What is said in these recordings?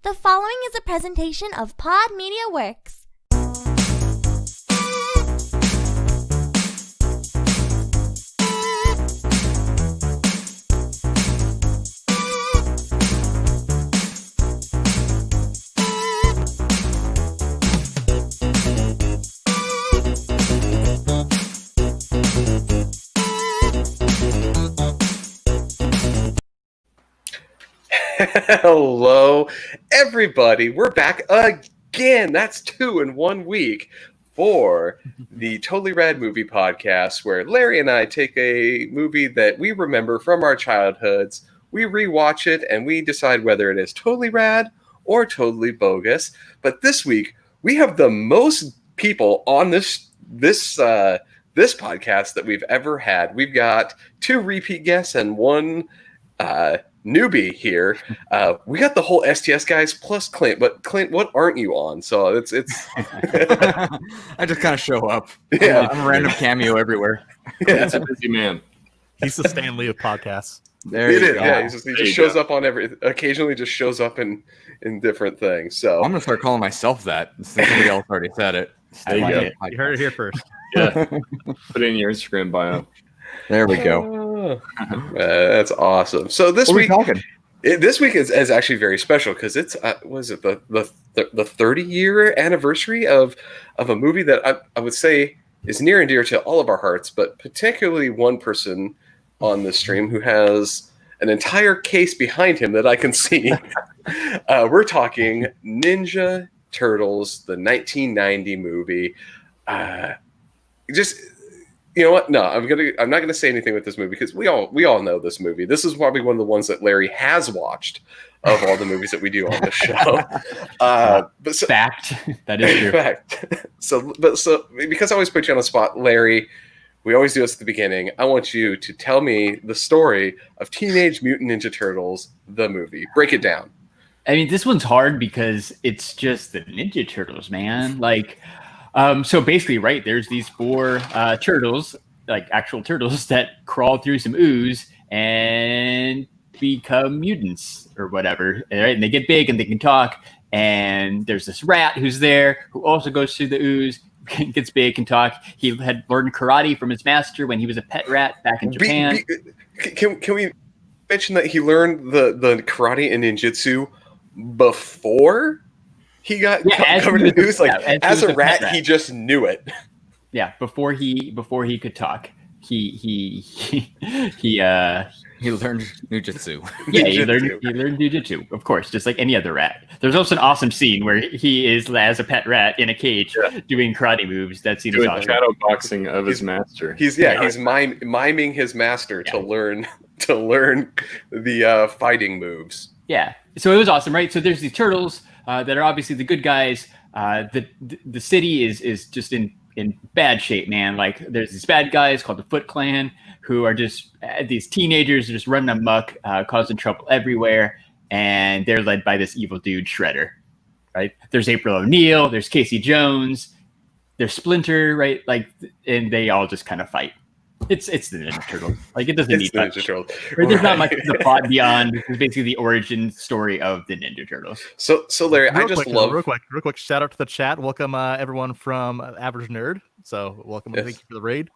The following is a presentation of Pod Media Works. Hello, everybody. We're back again. That's 2 in 1 week for the Totally Rad Movie Podcast, where Larry and I take a movie that we remember from our childhoods, we rewatch it, and we decide whether it is totally rad or totally bogus. But this week, we have the most people on this podcast that we've ever had. We've got 2 repeat guests and 1 newbie here. We got the whole STS guys plus Clint, but Clint, what aren't you on? So it's I just kind of show up. Yeah. I'm a random cameo everywhere. Yeah. That's a busy man. He's the Stan Lee of podcasts. There It you is, go. yeah. He just shows up on occasionally just shows up in different things. So I'm gonna start calling myself that since somebody else already said it. There you go. You heard it here first. Yeah. Put it in your Instagram bio. There we go. That's awesome. So this What are we week, talking? this week is actually very special because it's was it the 30-year anniversary of a movie that I would say is near and dear to all of our hearts, but particularly one person on the stream who has an entire case behind him that I can see. We're talking Ninja Turtles, the 1990 movie. You know what? No, I'm not gonna say anything with this movie because we all know this movie. This is probably one of the ones that Larry has watched of all the movies that we do on the show. Fact. That is true. Fact. So because I always put you on the spot, Larry, we always do this at the beginning. I want you to tell me the story of Teenage Mutant Ninja Turtles, the movie. Break it down. I mean, this one's hard because it's just the Ninja Turtles, man. So basically, right, there's these 4 turtles, like actual turtles, that crawl through some ooze and become mutants or whatever, right? And they get big and they can talk. And there's this rat who's there who also goes through the ooze, gets big, can talk. He had learned karate from his master when he was a pet rat back in Japan. Can we mention that he learned the karate and ninjutsu before he got covered in ooze? As a rat, he just knew it. Yeah, before he could talk, he learned ninjutsu. Yeah, he learned ninjutsu, of course, just like any other rat. There's also an awesome scene where he is as a pet rat in a cage doing karate moves. That scene is awesome. Shadow boxing of his master. He's miming his master to learn the fighting moves. Yeah, so it was awesome, right? So there's these turtles that are obviously the good guys. The city is just in bad shape, man. Like there's these bad guys called the Foot Clan who are just these teenagers just running amok, causing trouble everywhere, and they're led by this evil dude Shredder, right? There's April O'Neil, there's Casey Jones, there's Splinter, right? Like, and they all just kind of fight. It's the Ninja Turtles. Like it doesn't need much. There's not much of the plot beyond. This is basically the origin story of the Ninja Turtles. So Larry, real quick. Shout out to the chat. Welcome everyone from Average Nerd. So welcome. Yes. Thank you for the raid.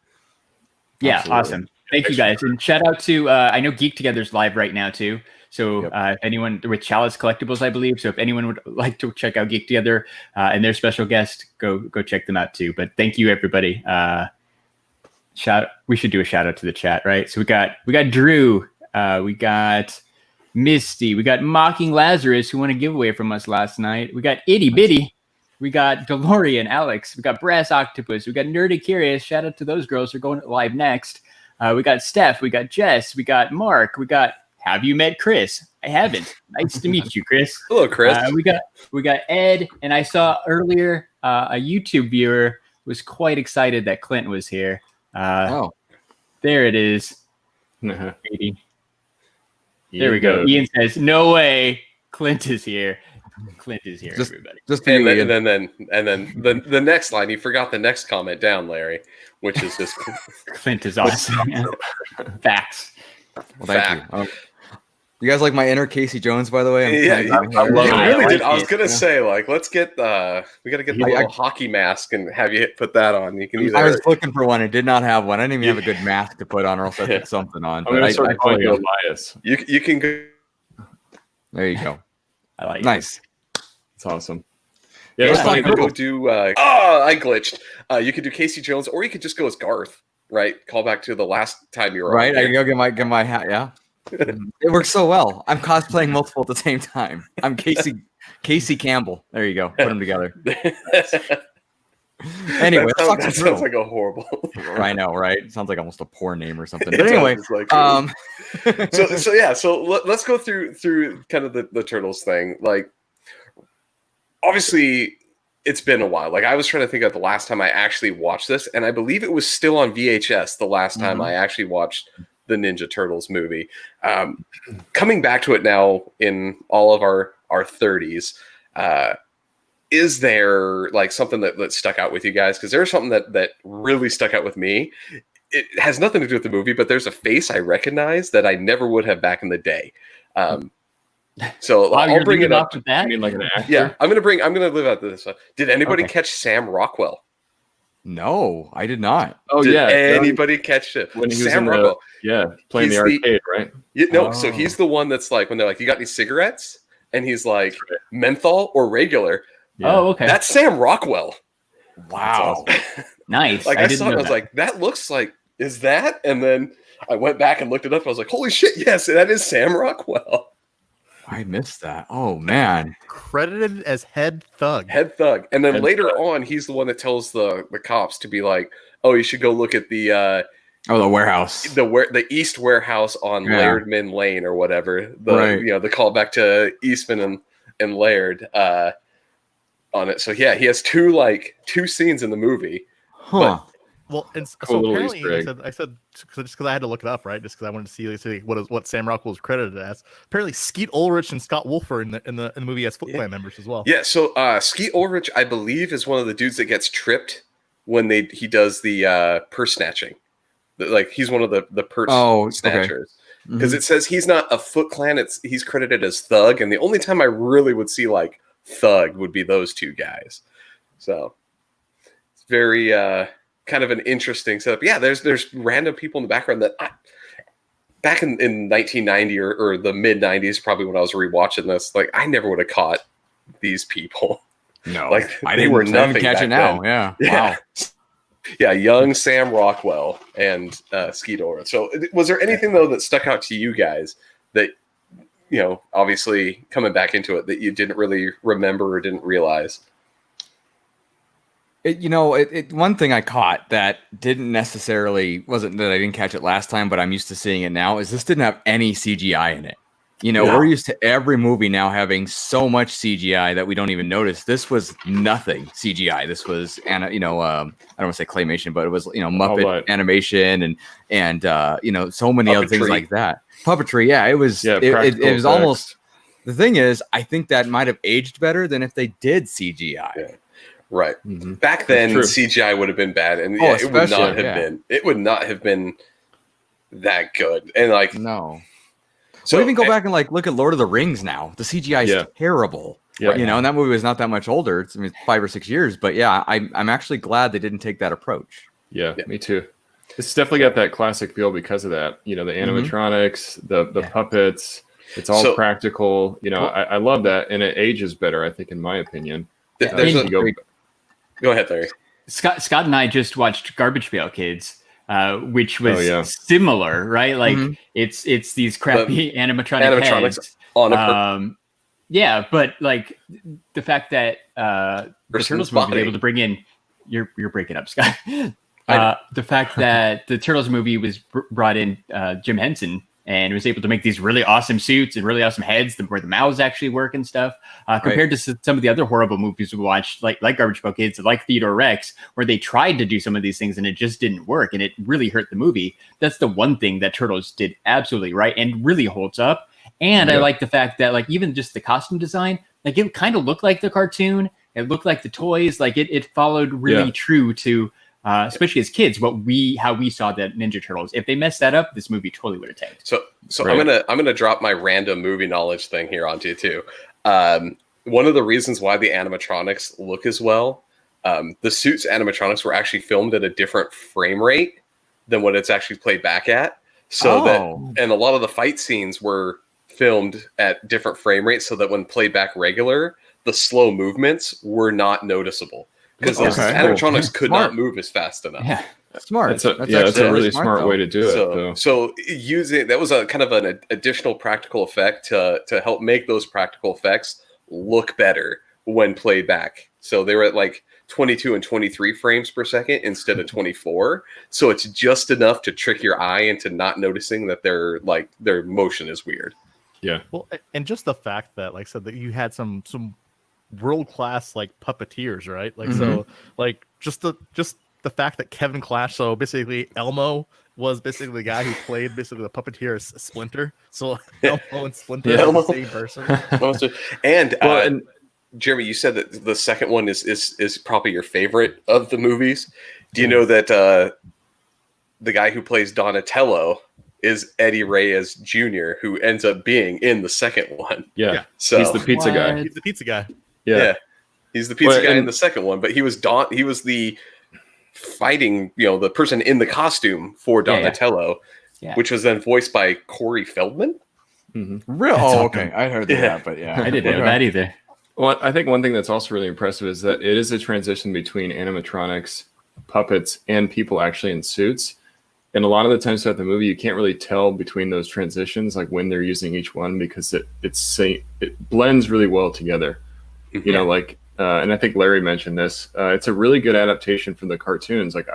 Yeah, Absolutely. Awesome. Thank you guys, and shout out to I know Geek Together's live right now too. So if anyone with Chalice Collectibles, I believe. So if anyone would like to check out Geek Together and their special guest, go check them out too. But thank you everybody. We should do a shout out to the chat, right? So we got Drew, we got Misty, we got Mocking Lazarus who won a giveaway from us last night. We got Itty Bitty, we got DeLorean, Alex, we got Brass Octopus, we got Nerdy Curious. Shout out to those girls who are going live next. We got Steph, we got Jess, we got Mark, we got Have you met Chris? I haven't. Nice to meet you, Chris. Hello, Chris. We got Ed, and I saw earlier a YouTube viewer was quite excited that Clint was here. There it is. Uh-huh. There we go. Ian says, "No way, Clint is here." Clint is here, everybody. And then the next line, you forgot the next comment down, Larry, which is just Clint is awesome. Facts. Well, thank you. You guys like my inner Casey Jones, by the way? Yeah, I love you it. really I did. like I was it. gonna say, like, let's get we gotta get the little hockey mask and have you put that on. You can either. I was looking for one. I did not have one. I didn't even have a good mask to put on, or else I put something on. I'm gonna start calling you you. Elias. You can go. There you go. I like it. Nice. It's awesome. Yeah, Yeah, it's funny. you could go do. I glitched. You could do Casey Jones, or you could just go as Garth. Right, call back to the last time you were Right, on I here. can go get my hat. Yeah, it works so well. I'm cosplaying multiple at the same time. I'm Casey Campbell. There you go. Put them together. Anyway, that sounds like a horrible. I know, right? Sounds like almost a porn name or something. It But anyway, does, so let's go through kind of the Turtles thing. Like, obviously, it's been a while. Like, I was trying to think of the last time I actually watched this, and I believe it was still on VHS the last time I actually watched the Ninja Turtles movie. Coming back to it now in all of our 30s, is there like something that stuck out with you guys? Because there's something that really stuck out with me. It has nothing to do with the movie, but there's a face I recognize that I never would have back in the day. So I'll bring it up. With that? You mean like an actor? Yeah, I'm gonna live out this. Did anybody catch Sam Rockwell? no, I did not. Oh Did yeah. anybody catch it? When he was Sam in Rockwell. playing He's the the- arcade, right? So he's the one that's like when they're like, "You got any cigarettes?" And he's like, "Menthol or regular?" Yeah. Oh, okay. That's Sam Rockwell. Wow. nice. Like I didn't saw it, know I was that. like, "That looks like is that?" And then I went back and looked it up. I was like, "Holy shit! Yes, that is Sam Rockwell." I missed that. Oh man. Credited as head thug. Head thug. And then Head later thug. on, he's the one that tells the cops to be like, "Oh, you should go look at the warehouse. the East warehouse on Yeah. Lairdman Lane or whatever." The Right. the callback to Eastman and Laird on it. So yeah, he has two scenes in the movie. Huh. Well, and Cool so little apparently, Easter I said just because I had to look it up, right? Just because I wanted to see what Sam Rockwell was credited as. Apparently, Skeet Ulrich and Scott Wolf are in the movie as Foot Clan members as well. Yeah, so Skeet Ulrich, I believe, is one of the dudes that gets tripped when he does the purse snatching. Like he's one of the purse snatchers. Because it says he's not a Foot Clan, he's credited as Thug, and the only time I really would see like Thug would be those two guys. So it's very kind of an interesting setup. Yeah, there's random people in the background that back in 1990 or the mid 90s, probably when I was rewatching this, like I never would have caught these people. No, Like I they didn't were even nothing catch back it now. then. Yeah. Wow. Yeah, young Sam Rockwell and Skeet Ulrich. So was there anything though that stuck out to you guys that obviously coming back into it that you didn't really remember or didn't realize? One thing I caught that wasn't that I didn't catch it last time, but I'm used to seeing it now, is this didn't have any CGI in it. We're used to every movie now having so much CGI that we don't even notice. This was nothing CGI. This was, I don't want to say claymation, but it was, Muppet animation and so many other things like that. Puppetry, yeah, it was. Yeah, it was almost. The thing is, I think that might have aged better than if they did CGI. Yeah. Right. Mm-hmm. Back then, CGI would have been bad, and it would not have been. It would not have been that good. And no. So even go back and look at Lord of the Rings now. The CGI is terrible. Yeah. And that movie was not that much older. It's 5 or 6 years, but yeah, I'm actually glad they didn't take that approach. Yeah, me too. It's definitely got that classic feel because of that. The animatronics, the puppets. It's all practical. I love that, and it ages better, I think, in my opinion. Go ahead, Larry. Scott and I just watched Garbage Pail Kids, which was similar, right? Like it's these crappy animatronics heads. On a but like the fact that the Turtles movie was able to bring in, you're breaking up, Scott. The fact that the Turtles movie was brought in Jim Henson and was able to make these really awesome suits and really awesome heads where the mouths actually work and stuff, compared to some of the other horrible movies we watched, like Garbage Pail Kids, like Theodore Rex, where they tried to do some of these things and it just didn't work and it really hurt the movie. That's the one thing that Turtles did absolutely right and really holds up. And I like the fact that even just the costume design, it kind of looked like the cartoon. It looked like the toys. It followed really true to especially as kids, how we saw the Ninja Turtles. If they messed that up, this movie totally would have tanked. So Right. I'm gonna drop my random movie knowledge thing here onto you too. One of the reasons why the animatronics look as well, the suits animatronics were actually filmed at a different frame rate than what it's actually played back at. And a lot of the fight scenes were filmed at different frame rates so that when played back regular, the slow movements were not noticeable because those animatronics could not move as fast enough. Yeah. Smart. That's a really smart way to do it. Though. So using that was a kind of an additional practical effect to help make those practical effects look better when played back. So they were at like 22 and 23 frames per second instead of 24. So it's just enough to trick your eye into not noticing that their motion is weird. Yeah. Well, and just the fact that, like I said, that you had some world class like puppeteers, right? Like so, like just the fact that Kevin Clash, so basically Elmo was basically the guy who played basically the puppeteer Splinter. So Elmo and Splinter are the same person. And Jeremy, you said that the second one is probably your favorite of the movies. Do you know that the guy who plays Donatello is Eddie Reyes Jr., who ends up being in the second one? Yeah. So he's the pizza guy. He's the pizza guy. Yeah. He's the pizza guy in the second one, but he was the fighting, the person in the costume for Donatello, which was then voiced by Corey Feldman. Real? Oh, okay. I heard that, but yeah, I didn't know that either. Well, I think one thing that's also really impressive is that it is a transition between animatronics, puppets, and people actually in suits. And a lot of the times throughout the movie, you can't really tell between those transitions, like when they're using each one, because it blends really well together. You know, like, and I think Larry mentioned this. It's a really good adaptation from the cartoons. Like,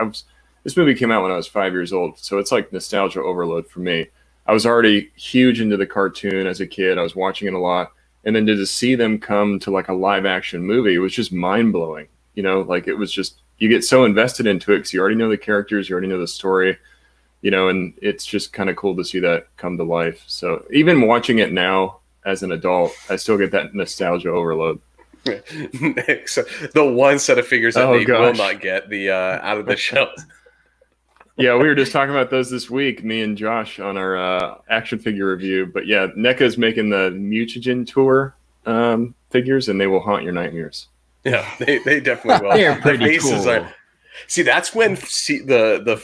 this movie came out when I was 5 years old, so it's like nostalgia overload for me. I was already huge into the cartoon as a kid. I was watching it a lot. And then to see them come to like a live action movie, it was just mind blowing. Like it was just, you get so invested into it because you already know the characters, you already know the story, and it's just kind of cool to see that come to life. So even watching it now as an adult, I still get that nostalgia overload. So the one set of figures that they will not get the out of the shelf. Yeah, we were just talking about those this week, me and Josh, on our action figure review. But yeah, NECA's making the Mutagen Tour figures, and they will haunt your nightmares. Yeah, they definitely will. They're pretty cool. See, that's when the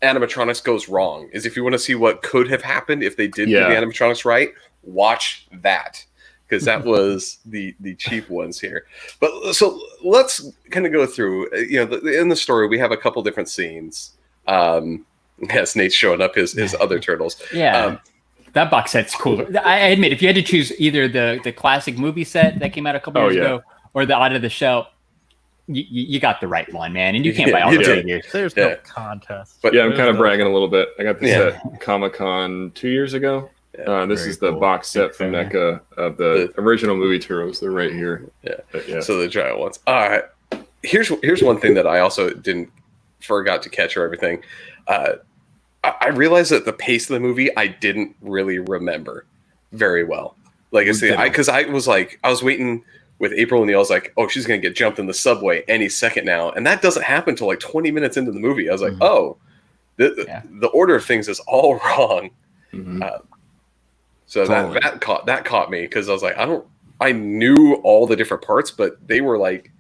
animatronics goes wrong. Is if you want to see what could have happened if they did do the animatronics right, watch that. Because that was the cheap ones here. But so let's kind of go through, in the story, we have a couple different scenes. Yes, Nate's showing up his other turtles. Yeah. That box set's cool. I admit, if you had to choose either the classic movie set that came out a couple years ago or the out of the shell, you got the right one, man. And you can't buy all the figures. There's no contest. But I'm kind of bragging a little bit. I got this at Comic-Con 2 years ago. This is the box set from NECA of the original movie Turtles. They're right here. Yeah. So the giant ones. All right. Here's one thing that I also forgot to catch or everything. I realized that the pace of the movie I didn't really remember very well. Like I was waiting with April O'Neil. I was like, oh, she's gonna get jumped in the subway any second now, and that doesn't happen until like 20 minutes into the movie. I was like, oh, the order of things is all wrong. So totally. that caught me because I was like, I knew all the different parts, but they were like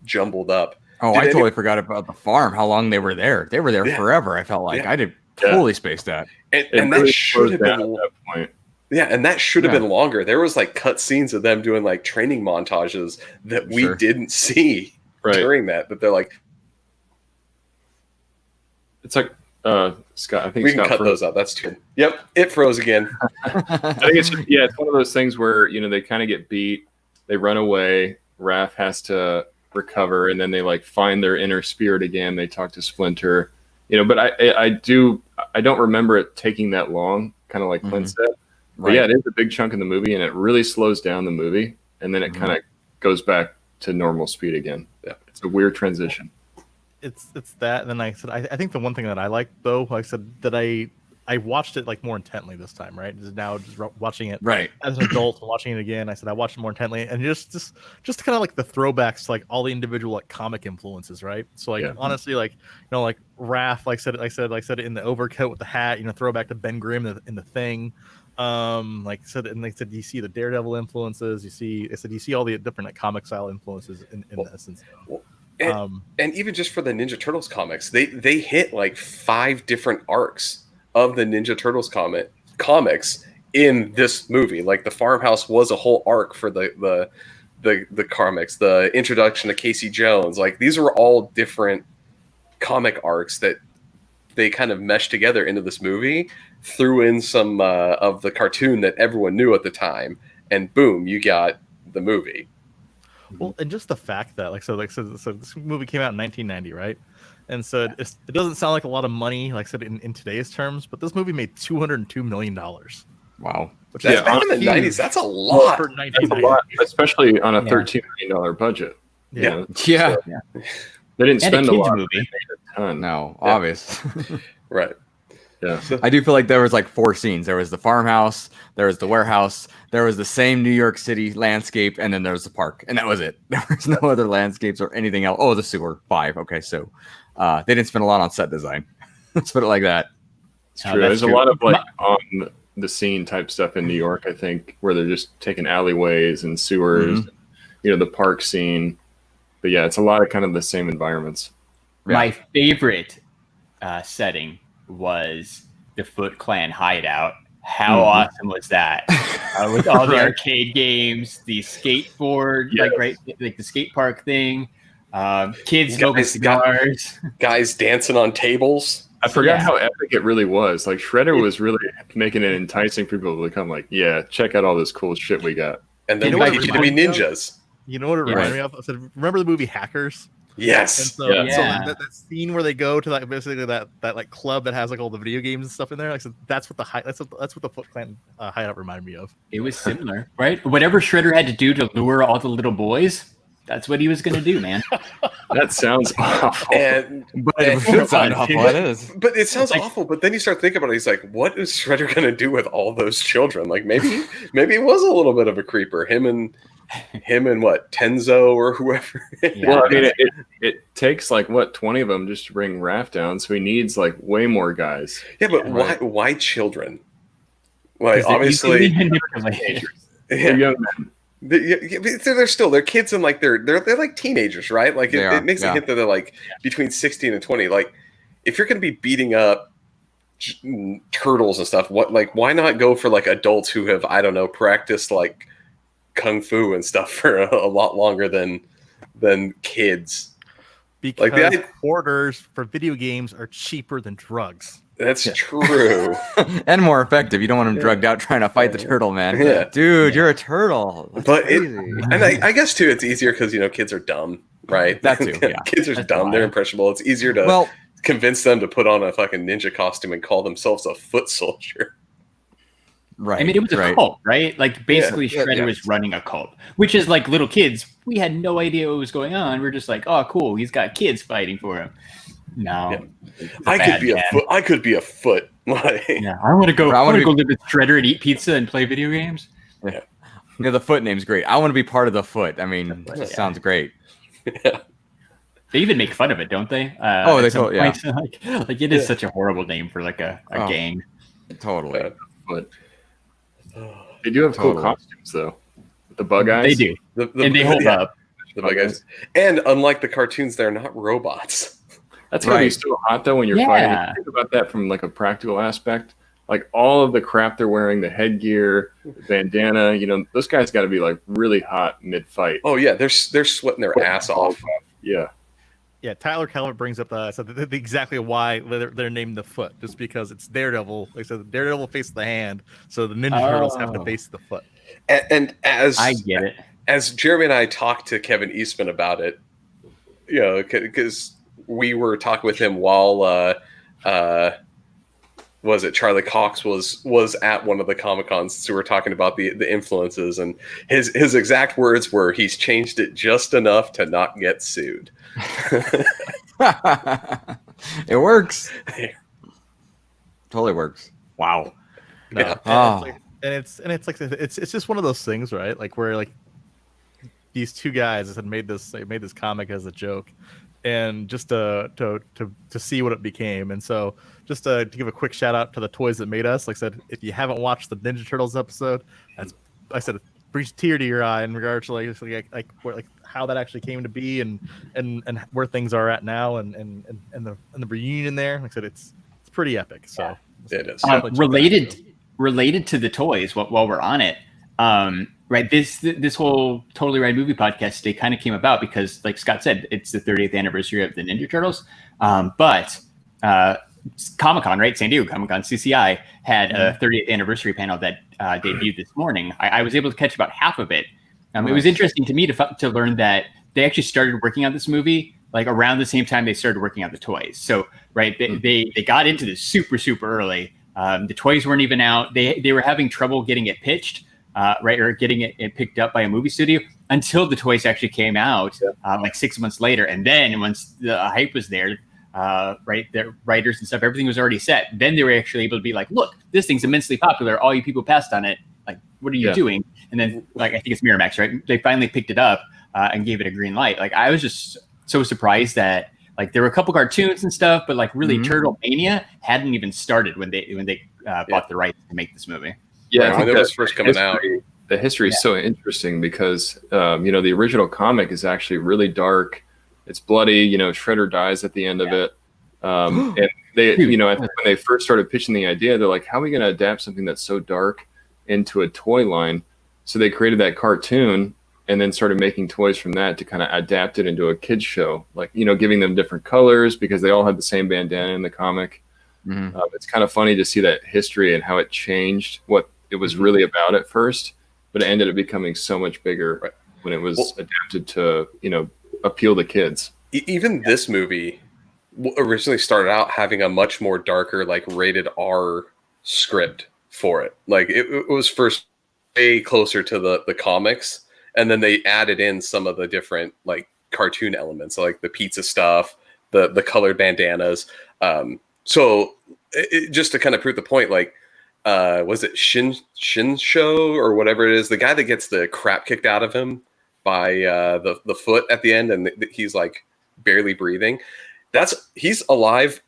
jumbled up. Oh, I totally forgot about the farm. How long they were there? They were there forever. I felt like I did totally space that. And that should have been at that point. Yeah, and that should have been longer. There was like cut scenes of them doing like training montages that we didn't see during that. But they're like, it's like. Scott, I think we can cut those out. That's true. Yep, it froze again. I think it's one of those things where they kind of get beat, they run away. Raph has to recover, and then they like find their inner spirit again. They talk to Splinter, But I don't remember it taking that long, kind of like Clint said. But it is a big chunk in the movie, and it really slows down the movie, and then it kind of goes back to normal speed again. Yeah, it's a weird transition. It's that, and then like I said, I think the one thing that I like though, like I said, that I I watched it like more intently this time, right? Now just watching it Right. as an adult and watching it again. I said I watched it more intently, and just kind of like the throwbacks to like all the individual like comic influences, right? So like honestly, like like Raph, like said it in the overcoat with the hat, throwback to Ben Grimm in the Thing. Like said, and they said you see the Daredevil influences, you see all the different like comic style influences in essence. And even just for the Ninja Turtles comics, they hit like 5 different arcs of the Ninja Turtles comics in this movie. Like the farmhouse was a whole arc for the comics, the introduction to Casey Jones. Like these were all different comic arcs that they kind of meshed together into this movie, threw in some of the cartoon that everyone knew at the time, and boom, you got the movie. Well, and just the fact that so this movie came out in 1990, right? And so it doesn't sound like a lot of money, like I said, in today's terms, but this movie made $202 million. Wow. Which That's back in the 90s. That's a lot. For That's a lot, especially on a $13 million budget. Yeah. Yeah. They didn't spend a lot. Movie. They made a ton. No, obvious. Right. Yeah. I do feel like there was like 4 scenes. There was the farmhouse, there was the warehouse, there was the same New York City landscape, and then there was the park, and that was it. There was no other landscapes or anything else. Oh, the sewer, 5. Okay, so they didn't spend a lot on set design. Let's put it like that. It's true. There's a lot of like on the scene type stuff in New York, I think, where they're just taking alleyways and sewers, the park scene. But yeah, it's a lot of kind of the same environments. Yeah. My favorite setting was the Foot Clan hideout. How awesome was that? With all the arcade games, the skateboard, like the skate park thing, kids smoking cigars, guys dancing on tables. I forgot how epic it really was. Like Shredder was really making it enticing for people to come. Like, yeah, check out all this cool shit we got. And then we teach you to be ninjas. You know what it reminded me of? I said, remember the movie Hackers? Yes. And so, that scene where they go to like basically that like club that has like all the video games and stuff in there. Like, so that's what the Foot Clan hideout reminded me of. It was similar, right? Whatever Shredder had to do to lure all the little boys, that's what he was going to do, man. That soun's awful. But it sounds awful. It is. But it sounds awful. But then you start thinking about it. He's like, what is Shredder going to do with all those children? Like maybe it was a little bit of a creeper. Him and what, Tenzo or whoever. Well, I mean, it takes like 20 of them just to bring Raph down, so he needs like way more guys. Yeah, but why children? Like obviously, they're young men. They're kids and like they're like teenagers, right? Like it makes it hint that they're like between 16 and 20. Like if you're going to be beating up turtles and stuff, why not go for like adults who have, I don't know, practiced like kung fu and stuff for a lot longer than kids, because like orders for video games are cheaper than drugs. That's true. And more effective. You don't want them drugged out trying to fight the turtle, man. Yeah. Dude, you're a turtle. That's crazy. And I guess too it's easier because kids are dumb, right? That too. Yeah. Kids are dumb. They're impressionable. It's easier to convince them to put on a fucking ninja costume and call themselves a foot soldier. Right. I mean, it was a cult, right? Like basically Shredder was running a cult, which is like little kids. We had no idea what was going on. We're just like, oh, cool. He's got kids fighting for him. No, I could be a foot. Like, I want to go. I want to go live with Shredder and eat pizza and play video games. Yeah, the Foot name's great. I want to be part of the Foot. I mean, it just sounds great. Yeah. They even make fun of it, don't they? They totally. Yeah. Like it is such a horrible name for like a gang. Totally. But they do have cool costumes, though. The bug eyes. They do, and they hold up. The bug eyes, and unlike the cartoons, they're not robots. That's gonna be so hot though when you're fighting. If you think about that from like a practical aspect, like all of the crap they're wearing, the headgear, the bandana, those guys got to be like really hot mid-fight. Oh yeah, they're sweating their ass off. Yeah. Yeah, Tyler Calvert brings up exactly why they're named the Foot, just because it's Daredevil. Like I said, Daredevil faces the hand, so the Ninja Turtles have to face the foot. And as I get it, as Jeremy and I talked to Kevin Eastman about it, because we were talking with him while was it Charlie Cox was at one of the Comic-Cons, so we were talking about the influences, and his exact words were, he's changed it just enough to not get sued. It works. Totally works. Wow. No. Yeah. Oh. It's just one of those things, right? Like where like these two guys had made this comic as a joke, and just to see what it became. And so just to give a quick shout out to the toys that made us. Like I said, if you haven't watched the Ninja Turtles episode, that's, like I said, it brings a tear to your eye in regards to like how that actually came to be, and where things are at now, and the reunion there. Like I said, it's pretty epic. So It is. Related to the toys, while we're on it, right? This whole Totally Rad Movie Podcast day kind of came about because, like Scott said, it's the 30th anniversary of the Ninja Turtles. But Comic-Con, right? San Diego Comic-Con, CCI, had a 30th anniversary panel that debuted this morning. I was able to catch about half of it. It was interesting to me to learn that they actually started working on this movie like around the same time they started working on the toys. So, right, they got into this super early. The toys weren't even out. They were having trouble getting it pitched, right, or getting it picked up by a movie studio until the toys actually came out, like 6 months later. And then once the hype was there, right, the writers and stuff, everything was already set. Then they were actually able to be like, look, this thing's immensely popular. All you people passed on it. Like, what are you doing? And then, like, I think it's Miramax, right? They finally picked it up and gave it a green light. Like, I was just so surprised that, like, there were a couple cartoons and stuff, but like really Turtle Mania hadn't even started when they bought the rights to make this movie. Yeah, right, I think when it was that first coming out. The history is so interesting because the original comic is actually really dark. It's bloody. Shredder dies at the end of it. And they, I think when they first started pitching the idea, they're like, how are we going to adapt something that's so dark into a toy line? So they created that cartoon and then started making toys from that to kind of adapt it into a kid's show, like, giving them different colors because they all had the same bandana in the comic. It's kind of funny to see that history and how it changed what it was really about at first, but it ended up becoming so much bigger when it was adapted to, appeal to kids. Even this movie originally started out having a much more darker, like rated R script for it. Like it was first way closer to the comics, and then they added in some of the different like cartoon elements, like the pizza stuff, the colored bandanas. So just to kind of prove the point, like was it Shinsho or whatever it is, the guy that gets the crap kicked out of him by the foot at the end, and he's like barely breathing. He's alive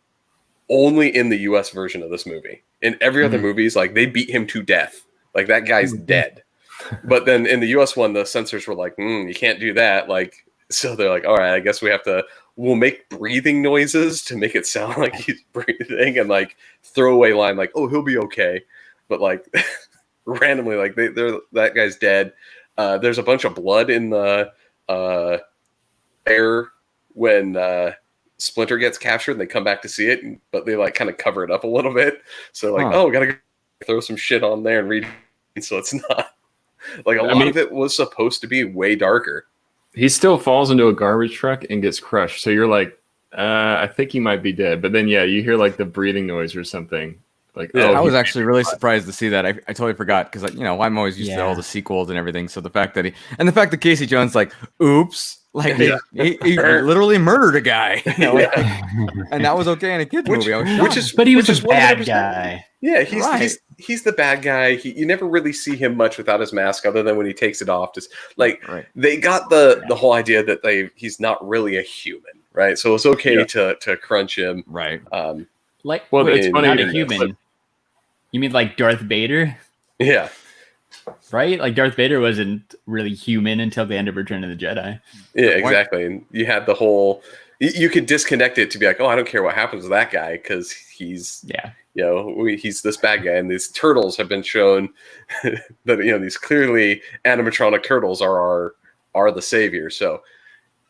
only in the US version of this movie. In every other movies, like they beat him to death. Like that guy's dead. But then in the US one, the censors were like, you can't do that. Like, so they're like, all right, I guess we'll make breathing noises to make it sound like he's breathing, and like throwaway line like, oh, he'll be okay. But like randomly, like that guy's dead. There's a bunch of blood in the air when Splinter gets captured and they come back to see it, but they like kind of cover it up a little bit. So like, oh, gotta throw some shit on there and read. So it's not like a lot of it was supposed to be way darker. He still falls into a garbage truck and gets crushed. So you're like, I think he might be dead. But then, you hear like the breathing noise or something. Like, I was actually really surprised to see that. I totally forgot because, I'm always used to all the sequels and everything. So the fact that Casey Jones like, oops, like he literally murdered a guy, and that was okay in a kid's movie. But he was a bad guy. Yeah, he's the bad guy. You never really see him much without his mask, other than when he takes it off. Just like they got the whole idea that he's not really a human, right? So it's okay to crunch him, right? It's funny, not a human. You mean like Darth Vader? Yeah. Right? Like Darth Vader wasn't really human until the end of Return of the Jedi. Yeah, exactly. And you had the whole... You could disconnect it to be like, oh, I don't care what happens with that guy because he's... he's this bad guy. And these turtles have been shown that, these clearly animatronic turtles are the savior. So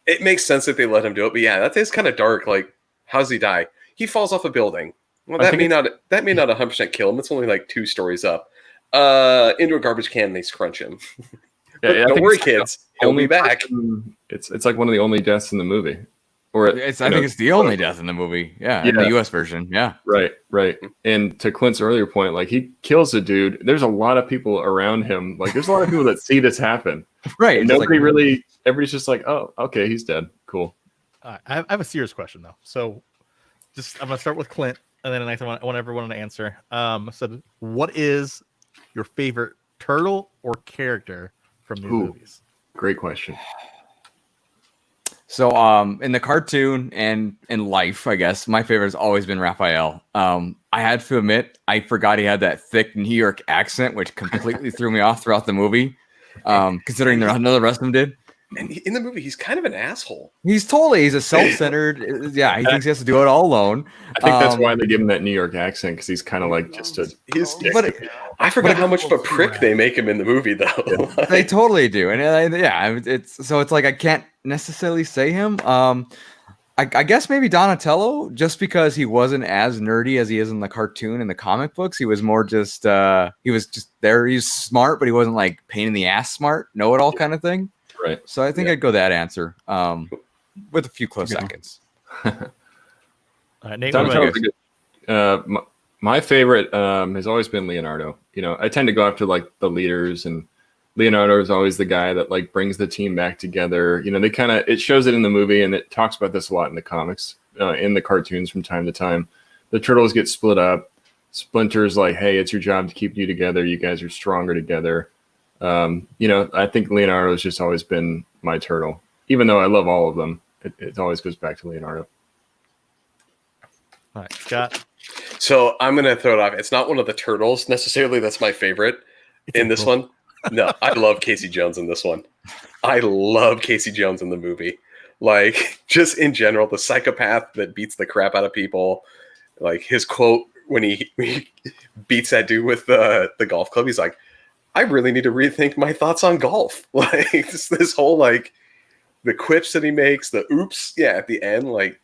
it makes sense that they let him do it. But yeah, that is kind of dark. Like, how does he die? He falls off a building. Well, that may not 100% kill him. It's only like 2 stories up. Into a garbage can, and they scrunch him. Don't worry, kids. He'll be back. It's like one of the only deaths in the movie. Or I think it's the only death in the movie. Yeah, in the US version. Yeah. Right. And to Clint's earlier point, like he kills a dude. There's a lot of people around him. Like there's a lot of people that see this happen. Right. And everybody's just like, oh, okay, he's dead. Cool. I have a serious question though. So I'm gonna start with Clint. and then the next one I want everyone to answer. Said, what is your favorite turtle or character from these movies? Great question. So, in the cartoon and in life, I guess my favorite has always been Raphael. I had to admit, I forgot he had that thick New York accent, which completely threw me off throughout the movie. Considering none of the rest of them did. And in the movie, he's kind of an asshole. He's a self-centered. Yeah, he thinks he has to do it all alone. I think that's why they give him that New York accent, because he's kind of like just a. I forgot how much of a prick they make him in the movie, though. They totally do, and it's like I can't necessarily say him. I guess maybe Donatello, just because he wasn't as nerdy as he is in the cartoon and the comic books. He was more just he was just there. He's smart, but he wasn't like pain in the ass smart, know-it-all kind of thing. Right. So I think I'd go that answer with a few close seconds. Nate, my favorite has always been Leonardo. I tend to go after like the leaders, and Leonardo is always the guy that like brings the team back together. It shows it in the movie, and it talks about this a lot in the comics, in the cartoons from time to time. The turtles get split up. Splinter's like, hey, it's your job to keep you together. You guys are stronger together. I think Leonardo has just always been my turtle. Even though I love all of them, it always goes back to Leonardo. All right, Scott. So I'm going to throw it off. It's not one of the turtles necessarily that's my favorite in this one. No, I love Casey Jones in this one. I love Casey Jones in the movie. Like, just in general, the psychopath that beats the crap out of people. Like, his quote when he beats that dude with the golf club, he's like, I really need to rethink my thoughts on golf. Like, this whole, like, the quips that he makes, the oops, at the end, like,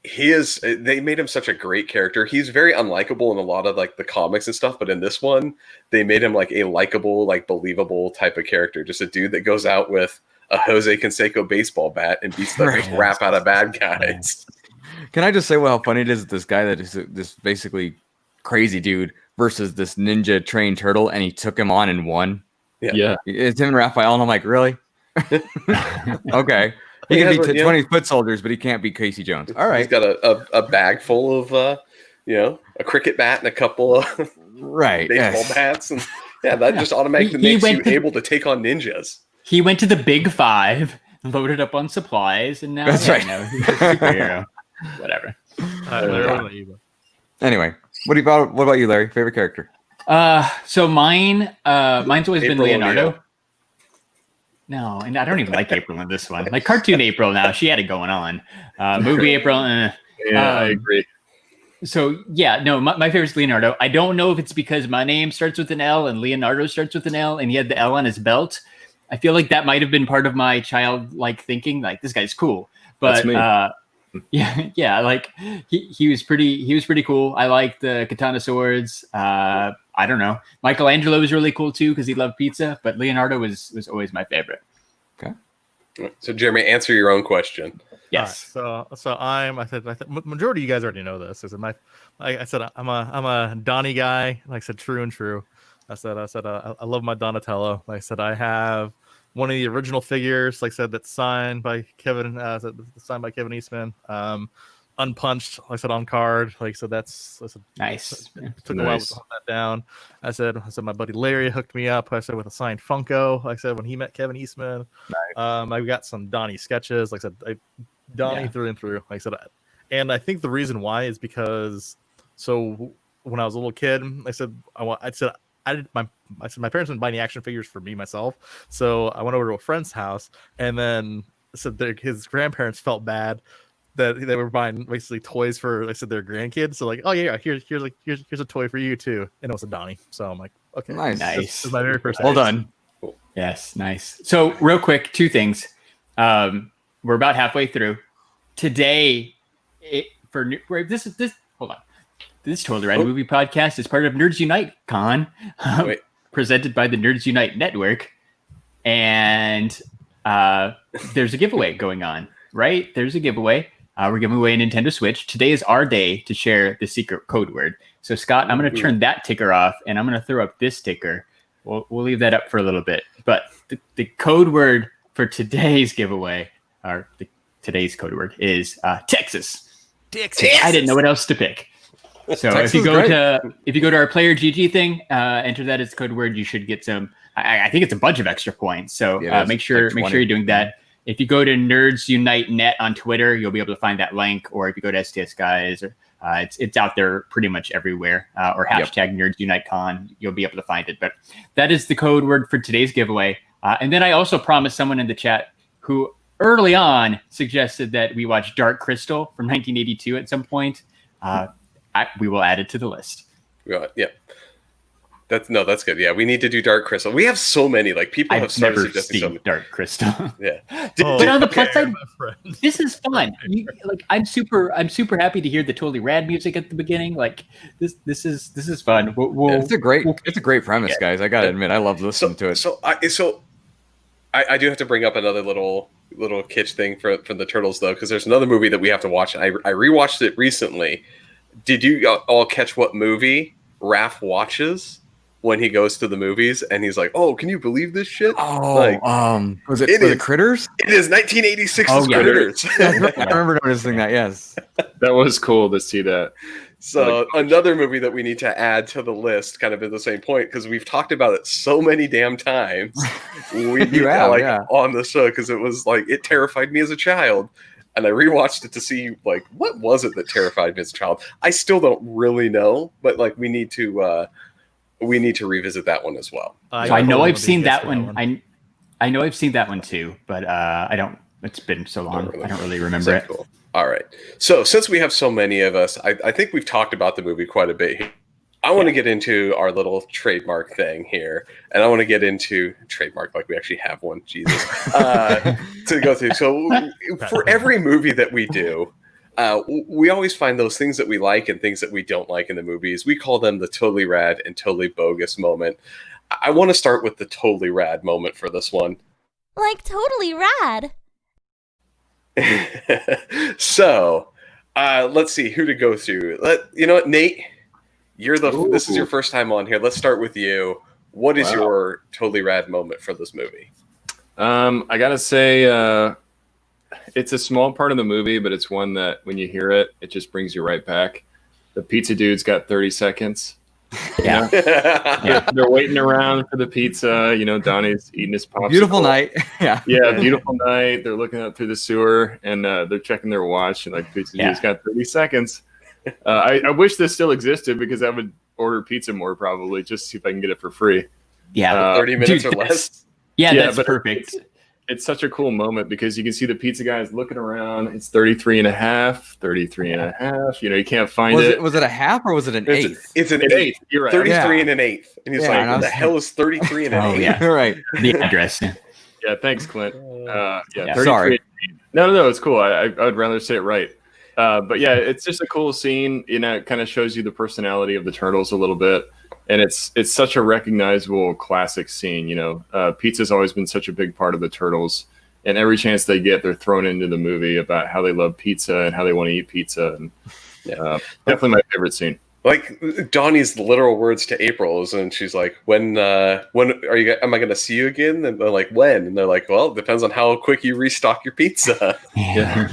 they made him such a great character. He's very unlikable in a lot of, like, the comics and stuff, but in this one, they made him, like, a likable, like, believable type of character. Just a dude that goes out with a Jose Canseco baseball bat and beats the crap out of bad guys. Can I just say how funny it is that this guy that is this basically crazy dude versus this ninja trained turtle, and he took him on and won? Yeah. It's him and Raphael, and I'm like, really? Okay. He can beat 20 foot soldiers, but he can't beat Casey Jones. All right. He's got a bag full of, a cricket bat and a couple of baseball bats. And that just automatically makes you able to take on ninjas. He went to the Big Five, loaded up on supplies, and now that's right. He's a superhero. Whatever. Anyway, what about you, Larry? Favorite character? So mine's always been Leonardo. O'Neil. No, and I don't even like April in this one. Like cartoon April now, she had it going on. Movie April. I agree. So my favorite is Leonardo. I don't know if it's because my name starts with an L and Leonardo starts with an L, and he had the L on his belt. I feel like that might have been part of my childlike thinking, like this guy's cool. But like he was pretty cool. I liked the katana swords. I don't know. Michelangelo was really cool too because he loved pizza, but Leonardo was always my favorite. Okay. So Jeremy, answer your own question. Yes. Right, so I said majority of you guys already know this. I said I'm a Donnie guy. Like I said, true and true. I said I love my Donatello. Like I said, I have one of the original figures. Like I said, that's signed by Kevin Eastman. Unpunched, like I said, on card. Like so that's nice. Took a while to hunt that down. I said my buddy Larry hooked me up. I said with a signed Funko. Like I said when he met Kevin Eastman. Nice. I've got some Donnie sketches. Like I said, Donnie through and through. Like I said, and I think the reason why is because when I was a little kid, I said my parents didn't buy any action figures for me myself, so I went over to a friend's house, and then said his grandparents felt bad that they were buying basically toys for, like I said, their grandkids. So like, oh yeah, here's a toy for you too, and it was a Donnie. So I'm like, okay, nice. This is my very first. Well done. Cool. Yes, nice. So real quick, two things. We're about halfway through today. Hold on. This Totally Rad Movie Podcast is part of Nerds Unite Con, presented by the Nerds Unite Network. And there's a giveaway going on, right? There's a giveaway. We're giving away a Nintendo Switch. Today is our day to share the secret code word. So, Scott, I'm going to turn that ticker off, and I'm going to throw up this ticker. We'll leave that up for a little bit. But the code word for today's giveaway, today's code word is Texas. Texas. I didn't know what else to pick. So Texas if you go is to our player GG thing, enter that as code word, you should get some. I think it's a bunch of extra points. So make sure you're doing that. If you go to Nerds Unite Net on Twitter, you'll be able to find that link. Or if you go to STS Guys, or it's out there pretty much everywhere. Or hashtag Nerds Unite Con, you'll be able to find it. But that is the code word for today's giveaway. And then I also promised someone in the chat who early on suggested that we watch Dark Crystal from 1982 at some point. We will add it to the list. Yeah. That's good. Yeah, we need to do Dark Crystal. We have so many. Like people have started suggesting so many. Dark Crystal. Yeah. But on the plus side, this is fun. I'm super happy to hear the Totally Rad music at the beginning. Like this is fun. It's a great premise, guys. I gotta admit, I love listening to it. So I do have to bring up another little kitsch thing from the Turtles though, because there's another movie that we have to watch. I rewatched it recently. Did you all catch what movie Raph watches when he goes to the movies and he's like, "Oh, can you believe this shit?" Was it Critters? It is 1986's Critters. I remember noticing that. Yes, that was cool to see that. So another movie that we need to add to the list, kind of at the same point, because we've talked about it so many damn times. On the show because it was like it terrified me as a child. And I rewatched it to see like what was it that terrified me as a child. I still don't really know, but like we need to revisit that one as well. I know I've seen that one. I know I've seen that one too, but I don't. It's been so long. I don't really remember it. Cool. All right. So since we have so many of us, I think we've talked about the movie quite a bit here. I want to get into our little trademark thing here, and I want to get into trademark like we actually have one. Jesus, to go through. So for every movie that we do, we always find those things that we like and things that we don't like in the movies. We call them the totally rad and totally bogus moment. I want to start with the totally rad moment for this one. Like totally rad. So let's see who to go through. You know what, Nate? This is your first time on here. Let's start with you. What is your totally rad moment for this movie? I gotta say, it's a small part of the movie, but it's one that when you hear it, it just brings you right back. The pizza dude's got 30 seconds. Yeah. They're waiting around for the pizza. Donnie's eating his popsicle. Beautiful night. Yeah, beautiful night. They're looking out through the sewer and they're checking their watch and like pizza dude's got 30 seconds. I wish this still existed because I would order pizza more probably just to see if I can get it for free. Yeah, 30 minutes or less. Yeah, that's perfect. It's such a cool moment because you can see the pizza guys looking around. It's 33 and a half. You can't find it. Was it a half or was it an eighth? It's an eighth. You're right. 33 and an eighth. And he's like, what the hell is 33 and an eighth? Yeah, right. The address. Yeah, thanks, Clint. 33. Sorry. No, it's cool. I'd rather say it right. But yeah, it's just a cool scene. It kind of shows you the personality of the Turtles a little bit. And it's such a recognizable classic scene. Pizza's always been such a big part of the Turtles. And every chance they get, they're thrown into the movie about how they love pizza and how they want to eat pizza. And definitely my favorite scene. Like Donnie's literal words to April is, and she's like, "When am I going to see you again?" And they're like, "When?" And they're like, "Well, it depends on how quick you restock your pizza." Yeah.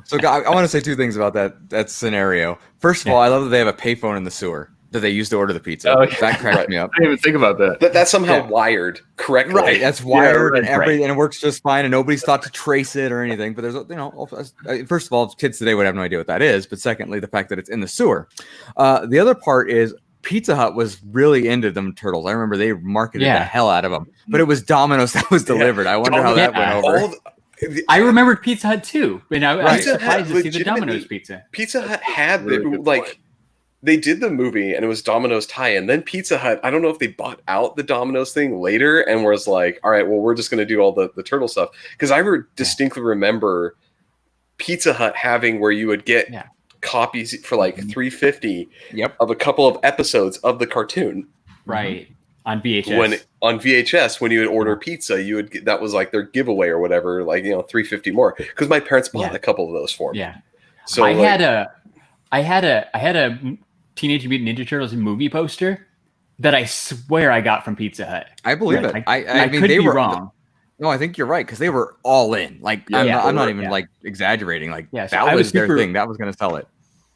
So I want to say two things about that scenario. First of all, I love that they have a payphone in the sewer that they use to order the pizza. That cracks me up. I didn't even think about that. That's somehow wired correctly. Right, that's wired and everything, and it works just fine, and nobody's thought to trace it or anything. But there's, first of all, kids today would have no idea what that is. But secondly, the fact that it's in the sewer. The other part is Pizza Hut was really into them Turtles. I remember they marketed the hell out of them. But it was Domino's that was delivered. I wonder how that went over. I remembered Pizza Hut too, and I was surprised to see the Domino's pizza. Pizza Hut had they did the movie and it was Domino's tie-in. Then Pizza Hut, I don't know if they bought out the Domino's thing later and was like, all right, well, we're just going to do all the turtle stuff. Because I distinctly remember Pizza Hut having where you would get copies for like $3.50 of a couple of episodes of the cartoon. Right. On VHS. On VHS, when you would order pizza, you would that was like their giveaway or whatever, like $3.50 more. Because my parents bought a couple of those for me. Yeah. So I had a Teenage Mutant Ninja Turtles movie poster that I swear I got from Pizza Hut. I believe it. I mean, could be wrong. No, I think you're right because they were all in. Like I'm not even like exaggerating. Like so that was their thing. That was going to sell it.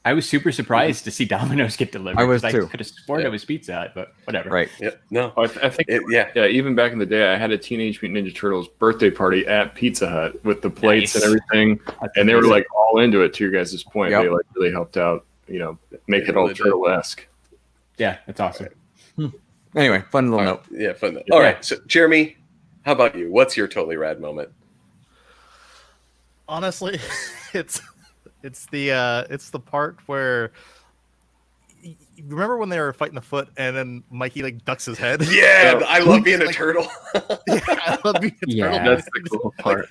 I was super surprised to see Domino's get delivered. I was too. I could have sworn it was Pizza Hut, but whatever. Right. Yeah. No. I think even back in the day, I had a Teenage Mutant Ninja Turtles birthday party at Pizza Hut with the plates and everything, and they were like all into it. To your guys' point, they like really helped out. Make it all turtle-esque. Yeah, that's awesome. Anyway, fun little note. Yeah, fun note. All right. So, Jeremy, how about you? What's your totally rad moment? Honestly, it's the part where you remember when they were fighting the foot and then Mikey like ducks his head. Yeah, I love being a turtle. Yeah, I love being a turtle. That's the cool part.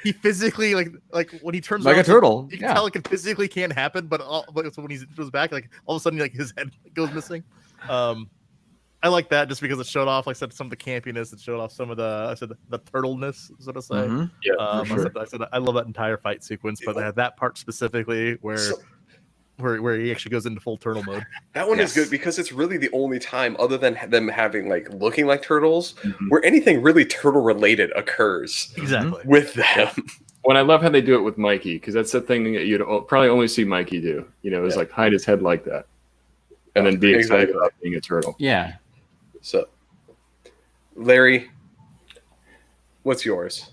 He physically like when he turns like around, a turtle. you can tell like it physically can't happen, but when he goes back, like all of a sudden like his head goes missing. I like that just because it showed off, like I said, some of the campiness. It showed off some of the turtleness, so to say. Mm-hmm. Yeah, for sure. I said I love that entire fight sequence, but I had that part specifically where he actually goes into full turtle mode. That one is good because it's really the only time, other than them having like looking like turtles, where anything really turtle related occurs. Exactly with them. When I love how they do it with Mikey, because that's the thing that you'd probably only see Mikey do. Is like hide his head like that, and then be excited about being a turtle. Yeah. So, Larry, what's yours?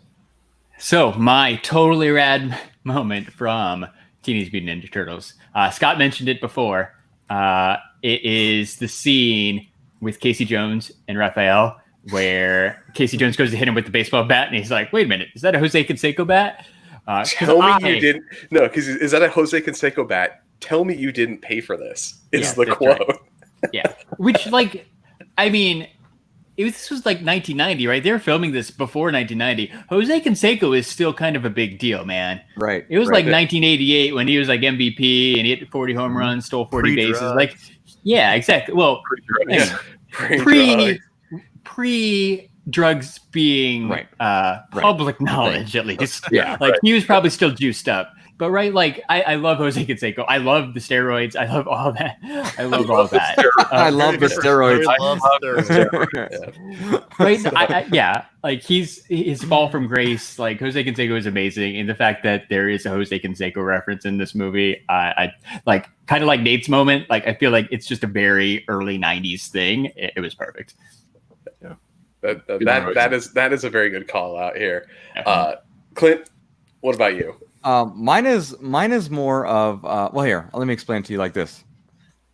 So my totally rad moment from Teenage Mutant Ninja Turtles. Scott mentioned it before. It is the scene with Casey Jones and Raphael where Casey Jones goes to hit him with the baseball bat, and he's like, "Wait a minute, is that a Jose Canseco bat?" Tell me you didn't. No, because is that a Jose Canseco bat? Tell me you didn't pay for this. Is the quote? Right. Yeah, which like. I mean, this was like 1990, right? They were filming this before 1990. Jose Canseco is still kind of a big deal, man. Right. It was like 1988 when he was like MVP and he hit 40 home runs, stole 40 bases. Like, yeah, exactly. Well, pre-drugs being public knowledge, at least. Yeah. Like, he was probably still juiced up. But like I love Jose Canseco. I love the steroids. I love all that. I love all that. I love the steroids. I love steroids. Right? Like his fall from grace. Like Jose Canseco is amazing, and the fact that there is a Jose Canseco reference in this movie, I like kind of like Nate's moment. Like I feel like it's just a very early '90s thing. It was perfect. Yeah, that is a very good call out here. Clint, what about you? Mine is more of well, here, let me explain to you like this.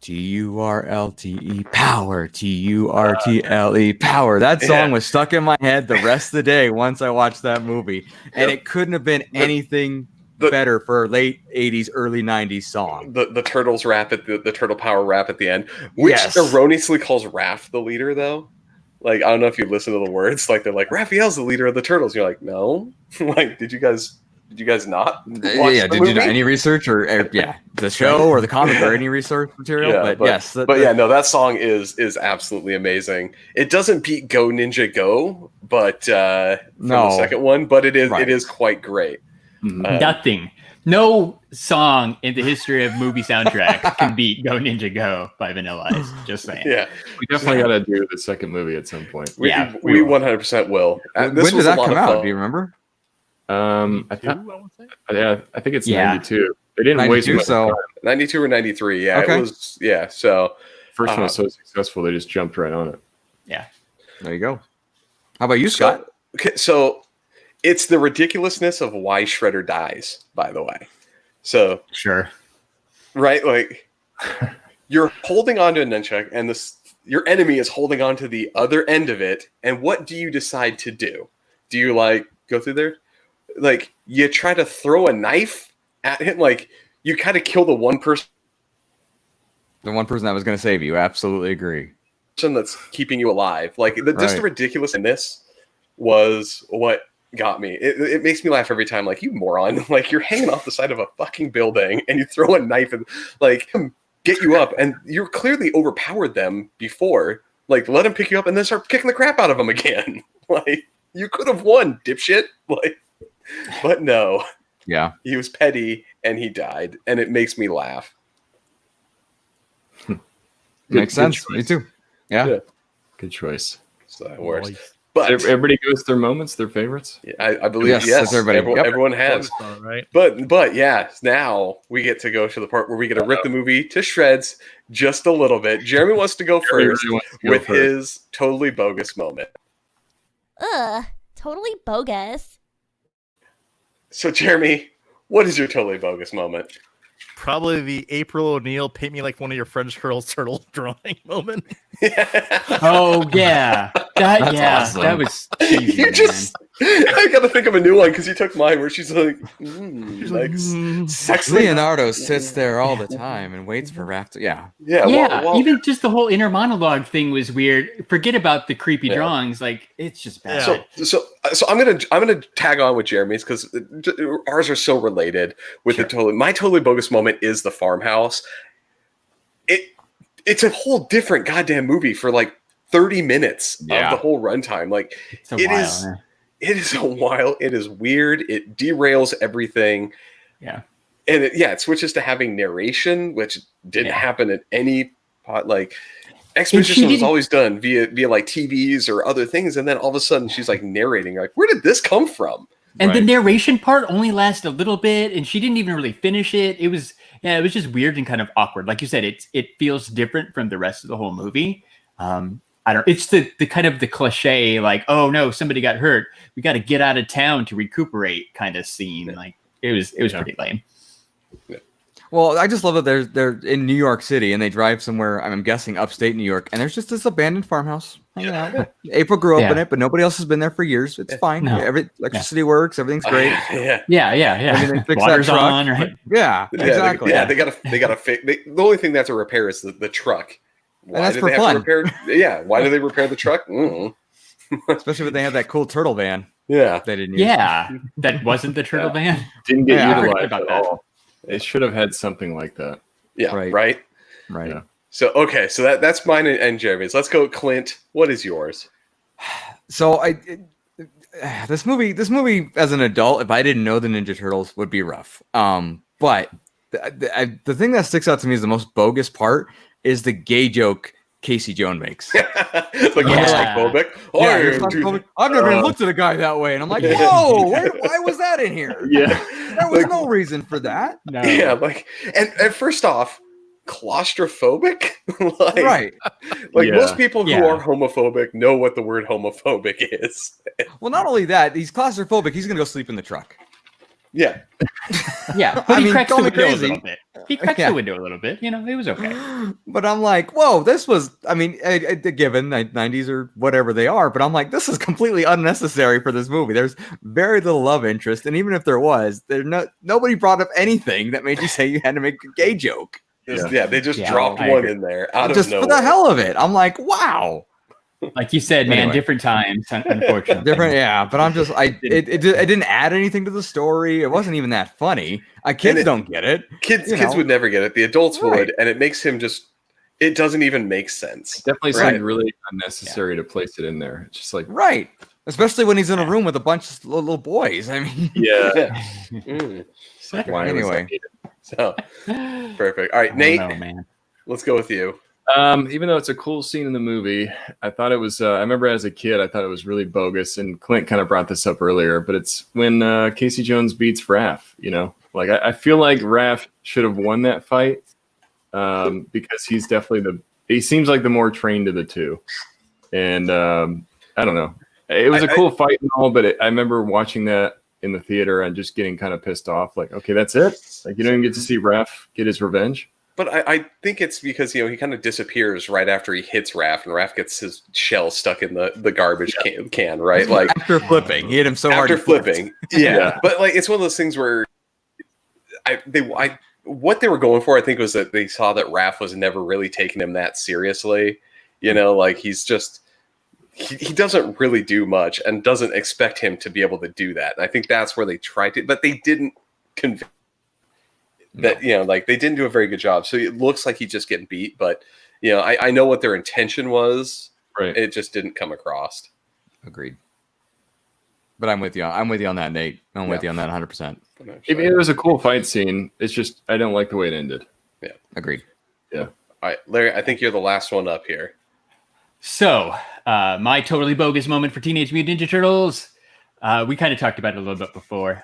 TURLTE power, TURTLE power. That song was stuck in my head the rest of the day once I watched that movie, and it couldn't have been anything better for a late 80s, early 90s song. The Turtles rap at the Turtle Power rap at the end, which erroneously calls Raph the leader, though. Like, I don't know if you listen to the words. Like, they're like, Raphael's the leader of the Turtles. You're like, no. Like, did you guys not watch the did movie? you do any research or the show or the comic or any research material? That song is absolutely amazing. It doesn't beat Go Ninja Go, but the second one, but it is quite great. No song in the history of movie soundtracks can beat Go Ninja Go by Vanilla Ice. Just saying. Yeah, we definitely got to do the second movie at some point. We 100% will. When did that come out? Do you remember? I think it's 92. They didn't waste much time. 92 or 93. Yeah, okay. It was. Yeah, so first one was so successful, they just jumped right on it. Yeah, there you go. How about you, Scott? So it's the ridiculousness of why Shredder dies. By the way, so sure, right? Like you're holding on to a nunchuck, and your enemy is holding on to the other end of it. And what do you decide to do? Do you like go through there? Like you try to throw a knife at him, like you kind of kill the one person that was going to save you. Absolutely agree. That's keeping you alive. Like just the ridiculous in this was what got me. It makes me laugh every time. Like, you moron! Like, you're hanging off the side of a fucking building and you throw a knife and like get you up, and you're clearly overpowered them before. Like, let him pick you up and then start kicking the crap out of them again. Like, you could have won, dipshit. Like. But no. Yeah. He was petty and he died, and it makes me laugh. Makes sense. Me too. Yeah. Good choice. So that works. But everybody goes through moments, their favorites. I believe Yes, yes, that's everybody. everyone has. Right? But yeah, now we get to go to the part where we get to rip the movie to shreds just a little bit. Jeremy wants to go first with his totally bogus moment. Ugh, totally bogus. So Jeremy, what is your totally bogus moment? Probably the April O'Neil paint me like one of your French girls turtle drawing moment. Oh yeah, awesome. that was cheesy, You just, I gotta think of a new one because you took mine where she's like, sexy. Leonardo sits there all the time and waits for Raph to. Yeah. Well, even just the whole inner monologue thing was weird. Forget about the creepy drawings; like it's just bad. So I'm gonna tag on with Jeremy's because ours are so related with my totally bogus moment is the farmhouse. It's a whole different goddamn movie for like 30 minutes of the whole runtime. Like it is a while. It is weird. It derails everything. Yeah. And it switches to having narration, which didn't happen at any pot. Like exposition was always done via like TVs or other things, and then all of a sudden she's like narrating. Like, where did this come from? And the narration part only lasted a little bit, and she didn't even really finish it. It was just weird and kind of awkward. Like you said, it feels different from the rest of the whole movie. I don't. It's the kind of the cliche, like, oh no, somebody got hurt. We got to get out of town to recuperate kind of scene. Like it was pretty lame. Yeah. Well, I just love that they're in New York City and they drive somewhere, I'm guessing upstate New York, and there's just this abandoned farmhouse hanging out. April grew up in it, but nobody else has been there for years. It's fine. No. Electricity works. Everything's great. Yeah. Everything fix Water's that truck. on, right? Yeah, exactly. They gotta fix. The only thing that's a repair is the truck. Why that's do for they fun. have to repair? Why do they repair the truck? Especially when they have that cool turtle van. Yeah, they didn't use. Yeah, that wasn't the turtle van. Didn't get I forgot utilized about at that. all. It should have had something like that. Yeah, right. Yeah. So that's mine and Jeremy's. Let's go, Clint. What is yours? So this movie as an adult, if I didn't know the Ninja Turtles, would be rough. But the thing that sticks out to me is the most bogus part is the gay joke Casey Jones makes. Claustrophobic. I've never even looked at a guy that way, and I'm like, whoa, why was that in here? Yeah, there was no reason for that. No. Yeah, and first off, claustrophobic. Right. Most people who are homophobic know what the word homophobic is. Well, not only that, he's claustrophobic. He's gonna go sleep in the truck. Yeah. Yeah, but he cracks the window a little bit. He cracks the window a little bit. It was okay. But I'm like, whoa, this was, given 90s or whatever they are, but I'm like, this is completely unnecessary for this movie. There's very little love interest. And even if there was, nobody brought up anything that made you say you had to make a gay joke. They just dropped one in there out of nowhere. For the hell of it. I'm like, wow. Like you said, man, different times, unfortunately. But I'm just, it didn't add anything to the story. It wasn't even that funny. Kids don't get it. Kids would never get it. The adults would, and it makes him just. It doesn't even make sense. Definitely seemed really unnecessary to place it in there. It's just like especially when he's in a room with a bunch of little boys. I mean, Anyway, so perfect. All right, Nate. Let's go with you. Even though it's a cool scene in the movie, I thought it was, I remember as a kid, I thought it was really bogus. And Clint kind of brought this up earlier, but it's when Casey Jones beats Raph, Like, I feel like Raph should have won that fight because he's definitely he seems like the more trained of the two. And I don't know. It was a cool fight and all, but I remember watching that in the theater and just getting kind of pissed off. Like, okay, that's it? Like, you don't even get to see Raph get his revenge? But I think it's because, he kind of disappears right after he hits Raph, and Raph gets his shell stuck in the garbage can, right? Like after flipping. He hit him so hard. After flipping. Yeah. But it's one of those things where what they were going for, I think, was that they saw that Raph was never really taking him that seriously. Like he's just he doesn't really do much and doesn't expect him to be able to do that. And I think that's where they tried to, but they didn't convince that, they didn't do a very good job. So it looks like he's just getting beat, but I know what their intention was. Right. It just didn't come across. Agreed. But I'm with you. I'm with you on that, Nate. I'm with you on that 100%. It was a cool fight scene. It's just, I don't like the way it ended. Yeah. Agreed. Yeah. All right, Larry, I think you're the last one up here. So, my totally bogus moment for Teenage Mutant Ninja Turtles. We kind of talked about it a little bit before,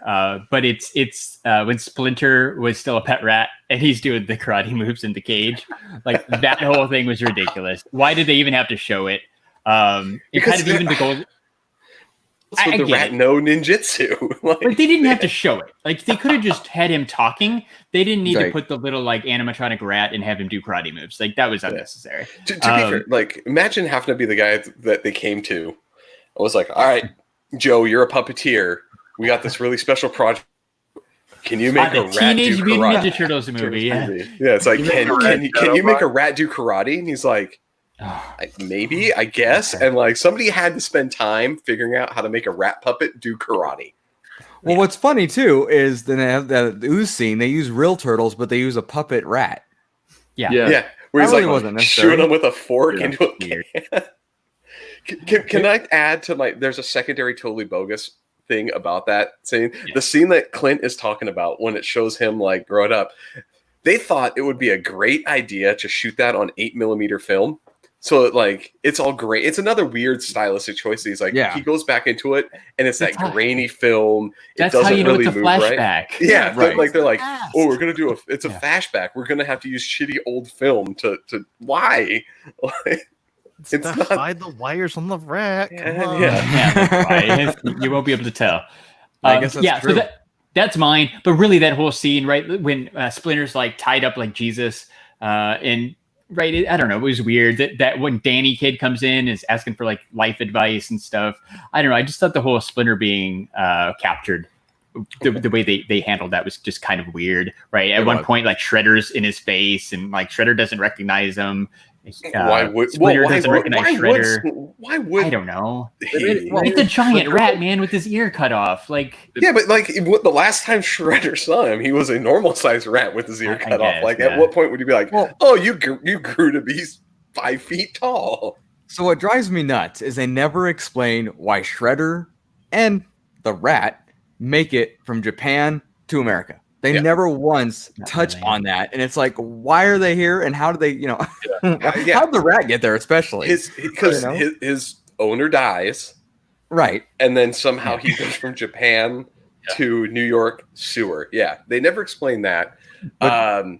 but it's when Splinter was still a pet rat and he's doing the karate moves in the cage. Like that whole thing was ridiculous. Why did they even have to show it? It kind of even the gold. With the rat no ninjutsu. Like they didn't have to show it. Like they could have just had him talking. They didn't need to put the little like animatronic rat and have him do karate moves. Like that was unnecessary. To be fair, like imagine having to be the guy that they came to. I was like, all right, Joe, you're a puppeteer. We got this really special project. Can you make a rat Teenage do Mutant karate? Ninja Turtles movie? Yeah, it's like, can you make a rat do karate? And he's like, maybe, I guess. And like somebody had to spend time figuring out how to make a rat puppet do karate. Well, what's funny too is then they have the ooze scene. They use real turtles, but they use a puppet rat. Yeah. Where he's really like wasn't shooting them with a fork into a weird. can. Can I add to there's a secondary totally bogus thing about that scene. Yeah. The scene that Clint is talking about when it shows him like growing up. They thought it would be a great idea to shoot that on 8mm film. So like it's all great. It's another weird stylistic choice. He's like he goes back into it, and it's that grainy film. That's it doesn't how you know really it's a move flashback. Right. Yeah, right. Like they're like, oh, we're gonna do a flashback. We're gonna have to use shitty old film to why? It's not hide the wires on the rack. Yeah. You won't be able to tell. I guess that's true. So that's mine. But really, that whole scene, right when Splinter's like tied up like Jesus, and. Right, I don't know. It was weird that when Danny Kid comes in is asking for like life advice and stuff. I don't know. I just thought the whole Splinter being captured, the way they handled that was just kind of weird. Right, at one point, like Shredder's in his face, and like Shredder doesn't recognize him. Splinter doesn't recognize Shredder. Why would I don't know? It's a giant rat, man, with his ear cut off. Like but like the last time Shredder saw him, he was a normal sized rat with his ear cut off. Like at what point would you be like, oh, you grew to be 5 feet tall? So what drives me nuts is they never explain why Shredder and the rat make it from Japan to America. They never once touch on that. And it's like, why are they here? And how do they, how did the rat get there, especially? Because his owner dies. Right. And then somehow he goes from Japan to New York sewer. Yeah. They never explain that. The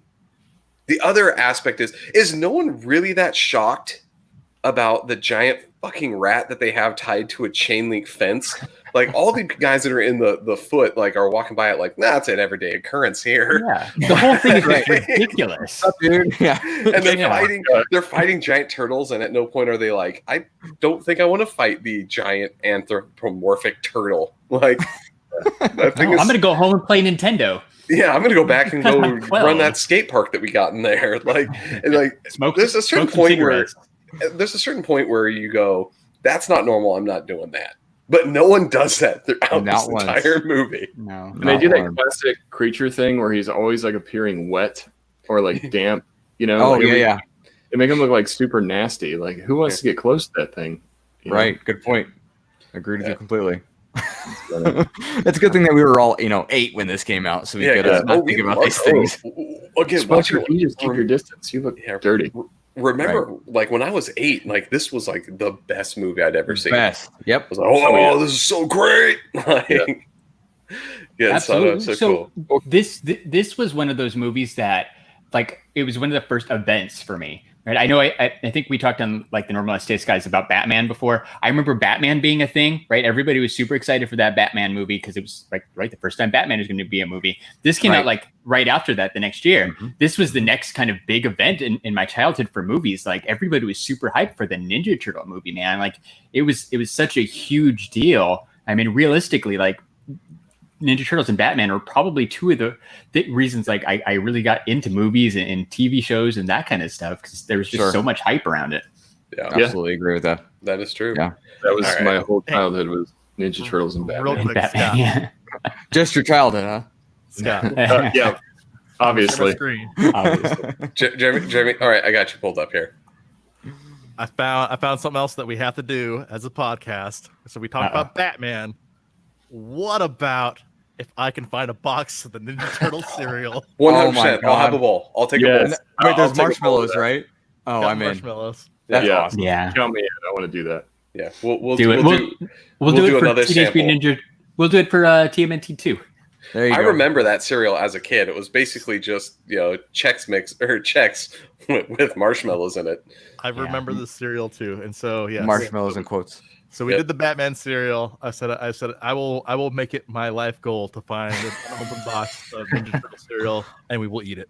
other aspect is no one really that shocked about the giant fucking rat that they have tied to a chain link fence? Like all the guys that are in the foot like are walking by it like, nah, it's an everyday occurrence here. Yeah, the whole thing is ridiculous. Dude. Yeah. And they're fighting giant turtles, and at no point are they like, I don't think I want to fight the giant anthropomorphic turtle. Like I'm gonna go home and play Nintendo. Yeah, I'm gonna go back and go run that skate park that we got in there. Like there's a certain point where you go, that's not normal. I'm not doing that. But no one does that throughout this entire movie. No. And they do that classic creature thing where he's always like appearing wet or like damp, Oh, like yeah. They make him look like super nasty. Like who wants to get close to that thing? Right. Good point. Agreed with you completely. It's a good thing that we were all, 8 when this came out, so we could not think about these things. Again, you just keep your distance. You look dirty. Remember, like when I was 8, like this was like the best movie I'd ever seen. Best. Yep. I was like, this is so great. Like, absolutely. So cool. This was one of those movies that, like, it was one of the first events for me. Right. I know. I think we talked on like the normal STS guys about Batman before. I remember Batman being a thing. Right. Everybody was super excited for that Batman movie because it was like the first time Batman was going to be a movie. This came out like right after that the next year. Mm-hmm. This was the next kind of big event in my childhood for movies. Like everybody was super hyped for the Ninja Turtle movie, man. Like it was such a huge deal. I mean, realistically, like Ninja Turtles and Batman are probably two of the reasons like I really got into movies and TV shows and that kind of stuff because there was just so much hype around it. Yeah, absolutely agree with that. That is true. Yeah, that was my whole childhood was Ninja Turtles and Batman. Real quick, Batman, yeah. Just your childhood, huh? Scott. Yeah, obviously. Jeremy. All right, I got you pulled up here. I found something else that we have to do as a podcast. So we talked about Batman. What about if I can find a box of the Ninja Turtle cereal? 100%. I'll have a bowl. I'll take a bowl. Wait, there's marshmallows, right? Oh, Got I'm in. marshmallows. That's Yeah. awesome. Yeah. Count me in. I want to do that. Yeah, we'll Do it. We'll do it for another Teenage sample. Mutant Ninja. We'll do it for TMNT 2. There you I go. remember that cereal as a kid. It was basically just Chex Mix or Chex with marshmallows in it. I remember the cereal too, and so yes. Marshmallows in quotes. So we did the Batman cereal. I said I will make it my life goal to find an open box of Ninja Turtle cereal, and we will eat it.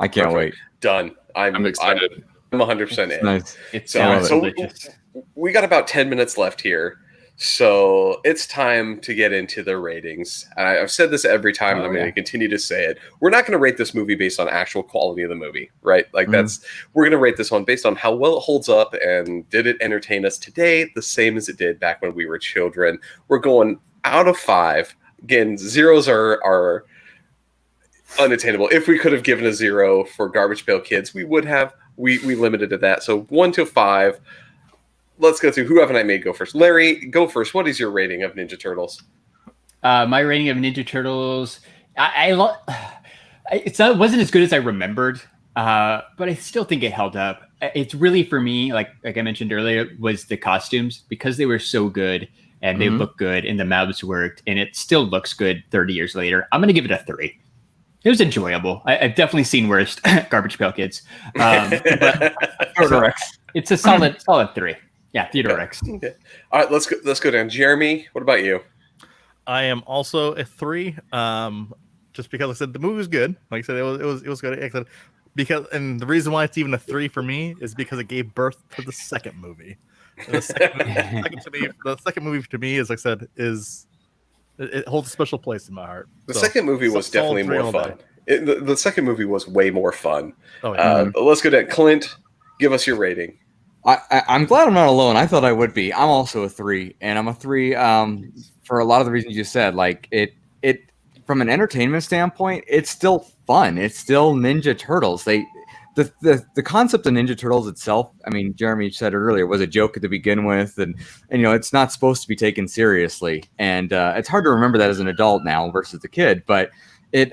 I can't Perfect. wait. Done. I'm excited. I'm 100% in. Nice. It So- sounds so- delicious. We got about 10 minutes left here. So it's time to get into the ratings. I've said this every time, and I'm going to continue to say it. We're not going to rate this movie based on actual quality of the movie, right? Like we're going to rate this one based on how well it holds up and did it entertain us today, the same as it did back when we were children. We're going out of 5. Again, zeros are unattainable. If we could have given a 0 for Garbage Pail Kids, we would have. We limited to that. So 1 to 5. Let's go through. Who haven't I made go first? Larry, go first. What is your rating of Ninja Turtles? My rating of Ninja Turtles, it wasn't as good as I remembered, but I still think it held up. It's really, for me, like I mentioned earlier, was the costumes, because they were so good and they look good and the mouths worked, and it still looks good 30 years later. I'm going to give it a 3. It was enjoyable. I've definitely seen worse Garbage Pail Kids. But it's a solid 3. Yeah, Theodore Rex. Okay. All right, let's go down. Jeremy, what about you? I am also a 3. Just because I said the movie was good. Like I said, it was good. Like I said, and the reason why it's even a 3 for me is because it gave birth to the second movie. And the second movie to me, as I said, it holds a special place in my heart. The second movie was definitely more fun. The second movie was way more fun. Oh, yeah. Let's go down. Clint, give us your rating. I'm glad I'm not alone. I thought I would be. I'm also a 3, and I'm a 3 for a lot of the reasons you said. Like it from an entertainment standpoint, it's still fun. It's still Ninja Turtles. The concept of Ninja Turtles itself, I mean, Jeremy said it earlier, was a joke at the begin with, and it's not supposed to be taken seriously. And it's hard to remember that as an adult now versus the kid, but it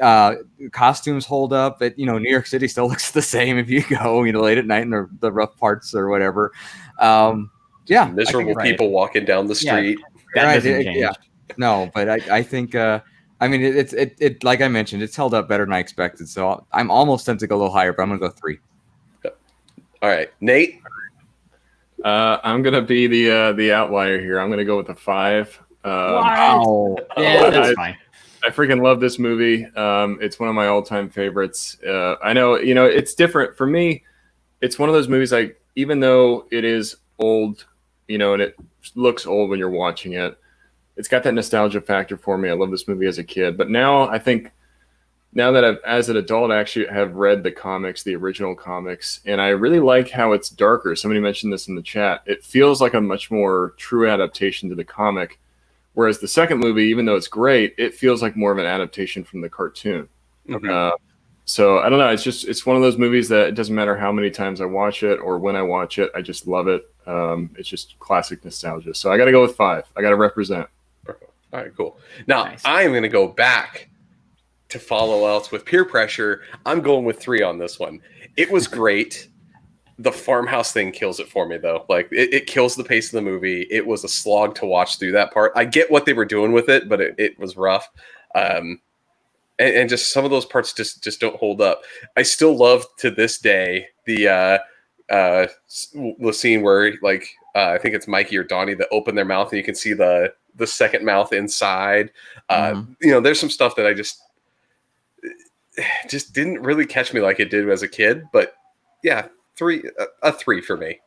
costumes hold up. New York City still looks the same if you go late at night in the rough parts or whatever. Miserable people walking down the street. That doesn't change. No, but I think it like I mentioned, it's held up better than I expected. So I'm almost tempted to go a little higher, but I'm gonna go 3. All right, Nate. I'm gonna be the outlier here. I'm gonna go with a 5. Wow. Yeah, that's fine. I freaking love this movie. It's one of my all-time favorites. I know, it's different for me. It's one of those movies, like, even though it is old, and it looks old when you're watching it, it's got that nostalgia factor for me. I love this movie as a kid, but now I think that I've, as an adult, I actually have read the comics, the original comics, and I really like how it's darker. Somebody mentioned this in the chat. It feels like a much more true adaptation to the comic. Whereas the second movie, even though it's great, it feels like more of an adaptation from the cartoon. Okay. So I don't know. It's one of those movies that it doesn't matter how many times I watch it or when I watch it, I just love it. It's just classic nostalgia. So I got to go with 5. I got to represent. Perfect. All right, cool. Now Nice. I am going to go back to follow else with peer pressure. I'm going with 3 on this one. It was great. The farmhouse thing kills it for me, though. Like, it kills the pace of the movie. It was a slog to watch through that part. I get what they were doing with it, but it was rough. And just some of those parts just don't hold up. I still love, to this day, the scene where, like, I think it's Mikey or Donnie that open their mouth and you can see the second mouth inside. There's some stuff that I just didn't really catch me like it did as a kid. But, yeah. 3 for me.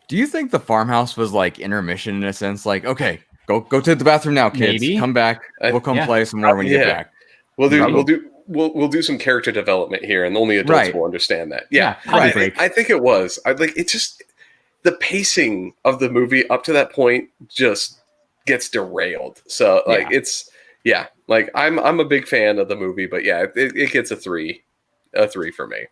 Do you think the farmhouse was like intermission in a sense? Like, okay, go to the bathroom now, kids. Maybe. Come back. We'll come play some more when you get back. We'll do some character development here, and only adults will understand that. Yeah, I think it was. The pacing of the movie up to that point just gets derailed. So I'm a big fan of the movie, but yeah, it gets a 3 for me.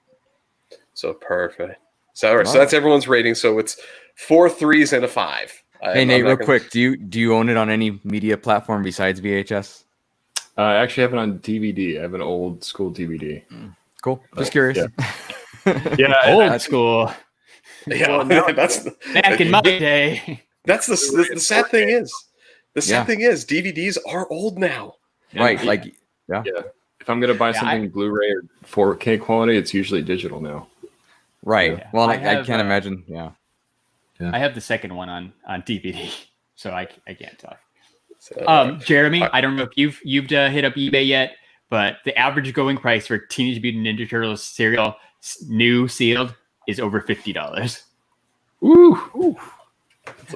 So perfect. So that's everyone's rating. So it's 4 3s and a 5. Hey Nate, real quick, do you own it on any media platform besides VHS? I actually have it on DVD. I have an old school DVD. Cool. Just curious. Yeah, Old school. Yeah, Back in my day. That's the sad thing is. The sad thing is DVDs are old now. Right. Yeah. Like, yeah. If I'm gonna buy something Blu-ray or 4K quality, it's usually digital now. Right. Yeah. Well, I I can't imagine. Yeah. I have the second one on DVD, so I can't talk. So, Jeremy, I don't know if you've hit up eBay yet, but the average going price for Teenage Mutant Ninja Turtles cereal, new sealed, is over $50. Ooh.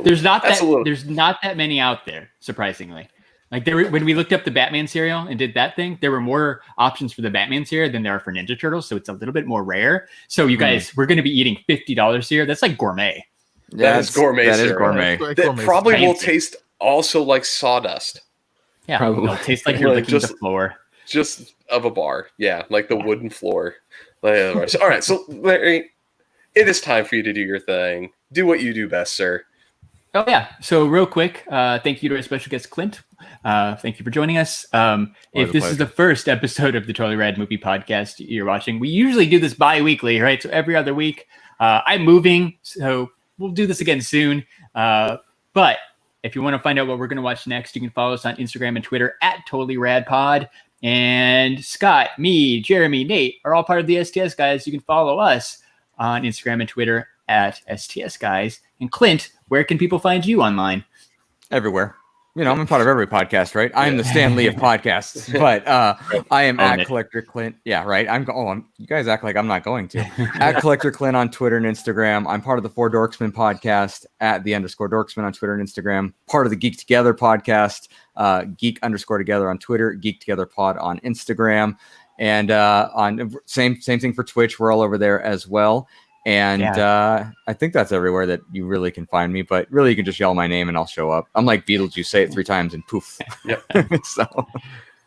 There's not that many out there, surprisingly. Like when we looked up the Batman cereal and did that thing, there were more options for the Batman cereal than there are for Ninja Turtles, so it's a little bit more rare. So you guys, we're going to be eating $50 cereal. That's like gourmet. That is gourmet. That is gourmet. That probably will taste also like sawdust. Yeah, Probably. it'll taste like you're licking the floor. Just of a bar. Yeah, like the wooden floor. All right, so Larry, it is time for you to do your thing. Do what you do best, sir. Oh, yeah. So real quick, thank you to our special guest, Clint. Thank you for joining us. If this is the first episode of the Totally Rad Movie Podcast you're watching, we usually do this bi-weekly, right? So every other week. I'm moving, so we'll do this again soon. But if you want to find out what we're going to watch next, you can follow us on Instagram and Twitter at Totally Rad Pod. And Scott, me, Jeremy, Nate are all part of the STS Guys. You can follow us on Instagram and Twitter at STS Guys. And Clint, where can people find you online? Everywhere. You know, I'm a part of every podcast, right? I'm the Stan Lee of podcasts, but I am at Collector Clint. Yeah, right. You guys act like I'm not going to. At Collector Clint on Twitter and Instagram. I'm part of the Four Dorksmen Podcast at _Dorksmen on Twitter and Instagram. Part of the Geek Together Podcast, Geek_Together on Twitter, Geek Together Pod on Instagram, and on same thing for Twitch. We're all over there as well. And I think that's everywhere that you really can find me. But really, you can just yell my name and I'll show up. I'm like Beetlejuice, say it 3 times and poof. Yep. So,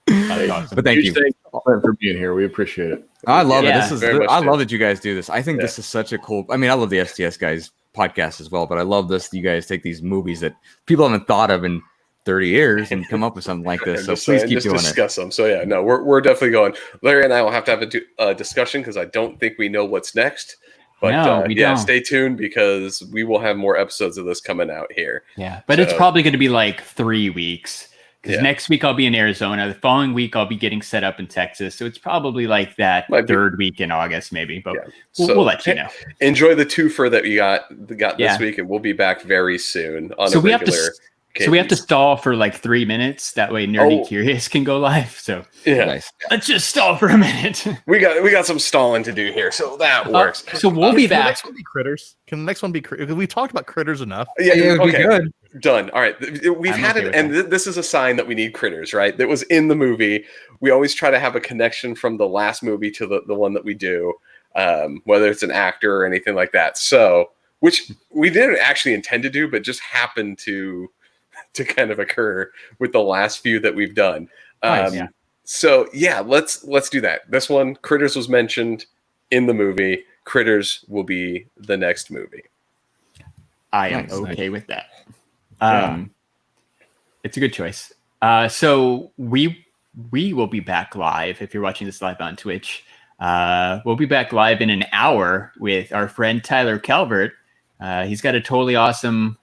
awesome. But thank you for being here. We appreciate it. I love it. I love that you guys do this. I think this is such a cool. I mean, I love the STS Guys podcast as well, but I love this. You guys take these movies that people haven't thought of in 30 years and come up with something like this. So please keep doing discuss them. So yeah, no, we're definitely going. Larry and I will have to have a discussion because I don't think we know what's next. But don't. Stay tuned because we will have more episodes of this coming out here. Yeah, but it's probably going to be like 3 weeks because next week I'll be in Arizona. The following week I'll be getting set up in Texas. So it's probably like that third week in August, maybe. But we'll let you know. Enjoy the twofer that we got this week, and we'll be back very soon on a regular. So we have to stall for like 3 minutes. That way Nerdy Curious can go live. So let's just stall for a minute. We got some stalling to do here. So that works. So we'll be back. The next one be Critters? Can the next one be Critters? We talked about Critters enough. Yeah, it would be good. Done. All right. We've had it. And this is a sign that we need Critters, right? That was in the movie. We always try to have a connection from the last movie to the one that we do, whether it's an actor or anything like that. So, which we didn't actually intend to do, but just happened to kind of occur with the last few that we've done. So let's do that. This one, Critters was mentioned in the movie. Critters will be the next movie. I am okay with that. It's a good choice. So we will be back live if you're watching this live on Twitch. We'll be back live in an hour with our friend Tyler Calvert. He's got a totally awesome.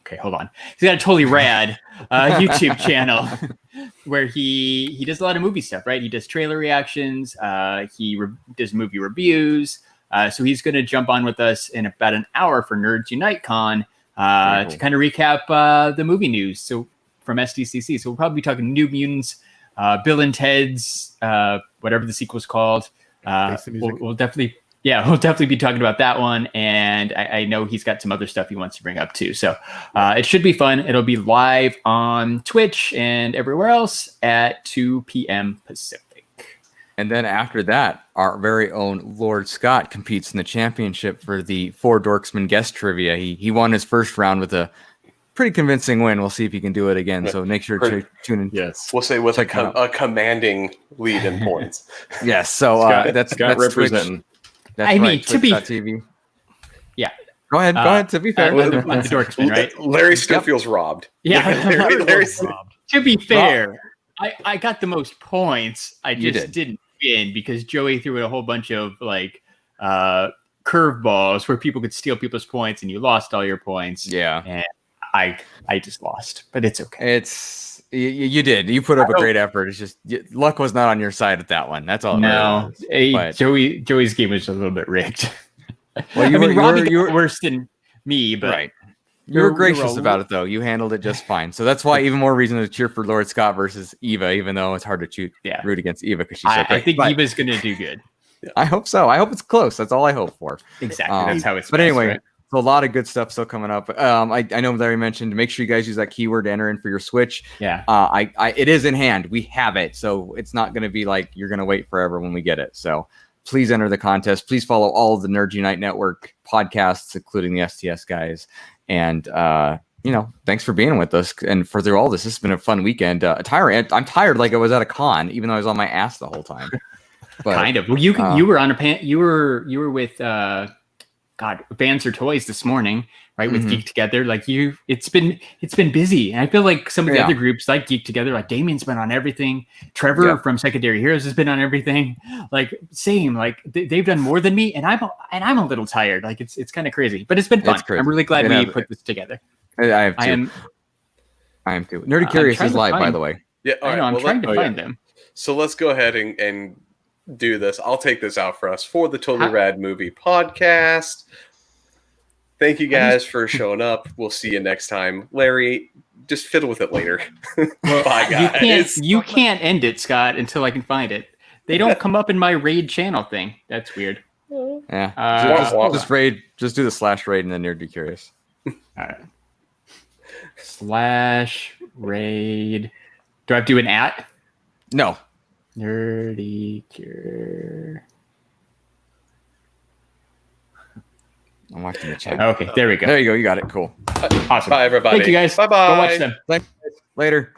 Okay, hold on. He's got a Totally Rad YouTube channel where he does a lot of movie stuff, right? He does trailer reactions. He does movie reviews. So he's going to jump on with us in about an hour for Nerds Unite Con to kind of recap the movie news. So from SDCC. So we'll probably be talking New Mutants, Bill and Ted's, whatever the sequel's called. We'll definitely be talking about that one. And I know he's got some other stuff he wants to bring up too. So it should be fun. It'll be live on Twitch and everywhere else at 2 p.m. Pacific. And then after that, our very own Lord Scott competes in the championship for the Four Dorksmen guest trivia. He won his first round with a pretty convincing win. We'll see if he can do it again. So make sure to tune in. Yes, we'll say with a commanding lead in points. Yes. So that's representing. That's Twitch.tv. Yeah. Go ahead. To be fair, the Dorksmen, right? Larry still feels robbed. Yeah. Larry's robbed. To be fair, I got the most points. I just didn't win because Joey threw in a whole bunch of curveballs where people could steal people's points and you lost all your points. Yeah. And I just lost, but it's okay. It's you did. You put up a great effort. It's just luck was not on your side at that one. That's all. No, Joey's game was a little bit rigged. Well, you were worse than me, but right. You were gracious about it, though. You handled it just fine. So that's why even more reason to cheer for Lord Scott versus Eva, even though it's hard to root against Eva because she's so great. I think Eva's going to do good. I hope so. I hope it's close. That's all I hope for. Exactly. That's how it's. But anyway, right? so a lot of good stuff still coming up. I know Larry mentioned make sure you guys use that keyword to enter in for your Switch. Yeah. It is in hand. We have it, so it's not going to be like you're going to wait forever when we get it. So please enter the contest. Please follow all of the Nerd Unite Network podcasts, including the STS Guys. And thanks for being with us. And for through all this, has been a fun weekend. I'm tired like I was at a con, even though I was on my ass the whole time. But, kind of. Well, you were on you were with Vans or Toys this morning, right? With Geek Together. Like it's been busy. And I feel like some of the other groups like Geek Together, like Damien's been on everything. Trevor from Secondary Heroes has been on everything. Like same, like they've done more than me. And I'm a little tired. Like it's kind of crazy, but it's been fun. I'm really glad we put this together. I am too. Nerdy Curious is live, by the way. Yeah. I know. I'm trying to find them. So let's go ahead and do this. I'll take this out for us for the Totally Rad Movie Podcast. Thank you guys for showing up. We'll see you next time. Larry, just fiddle with it later. Bye, guys. You can't end it, Scott, until I can find it. They don't come up in my raid channel thing. That's weird. Yeah. Just raid. Just do the /raid and then Nerdy Curious. All right. /raid. Do I have to do an @ No. Nerdy Cure. I'm watching the chat. Okay, there we go. There you go. You got it. Cool. Awesome. Bye, everybody. Thank you, guys. Bye-bye. Go watch them. Later.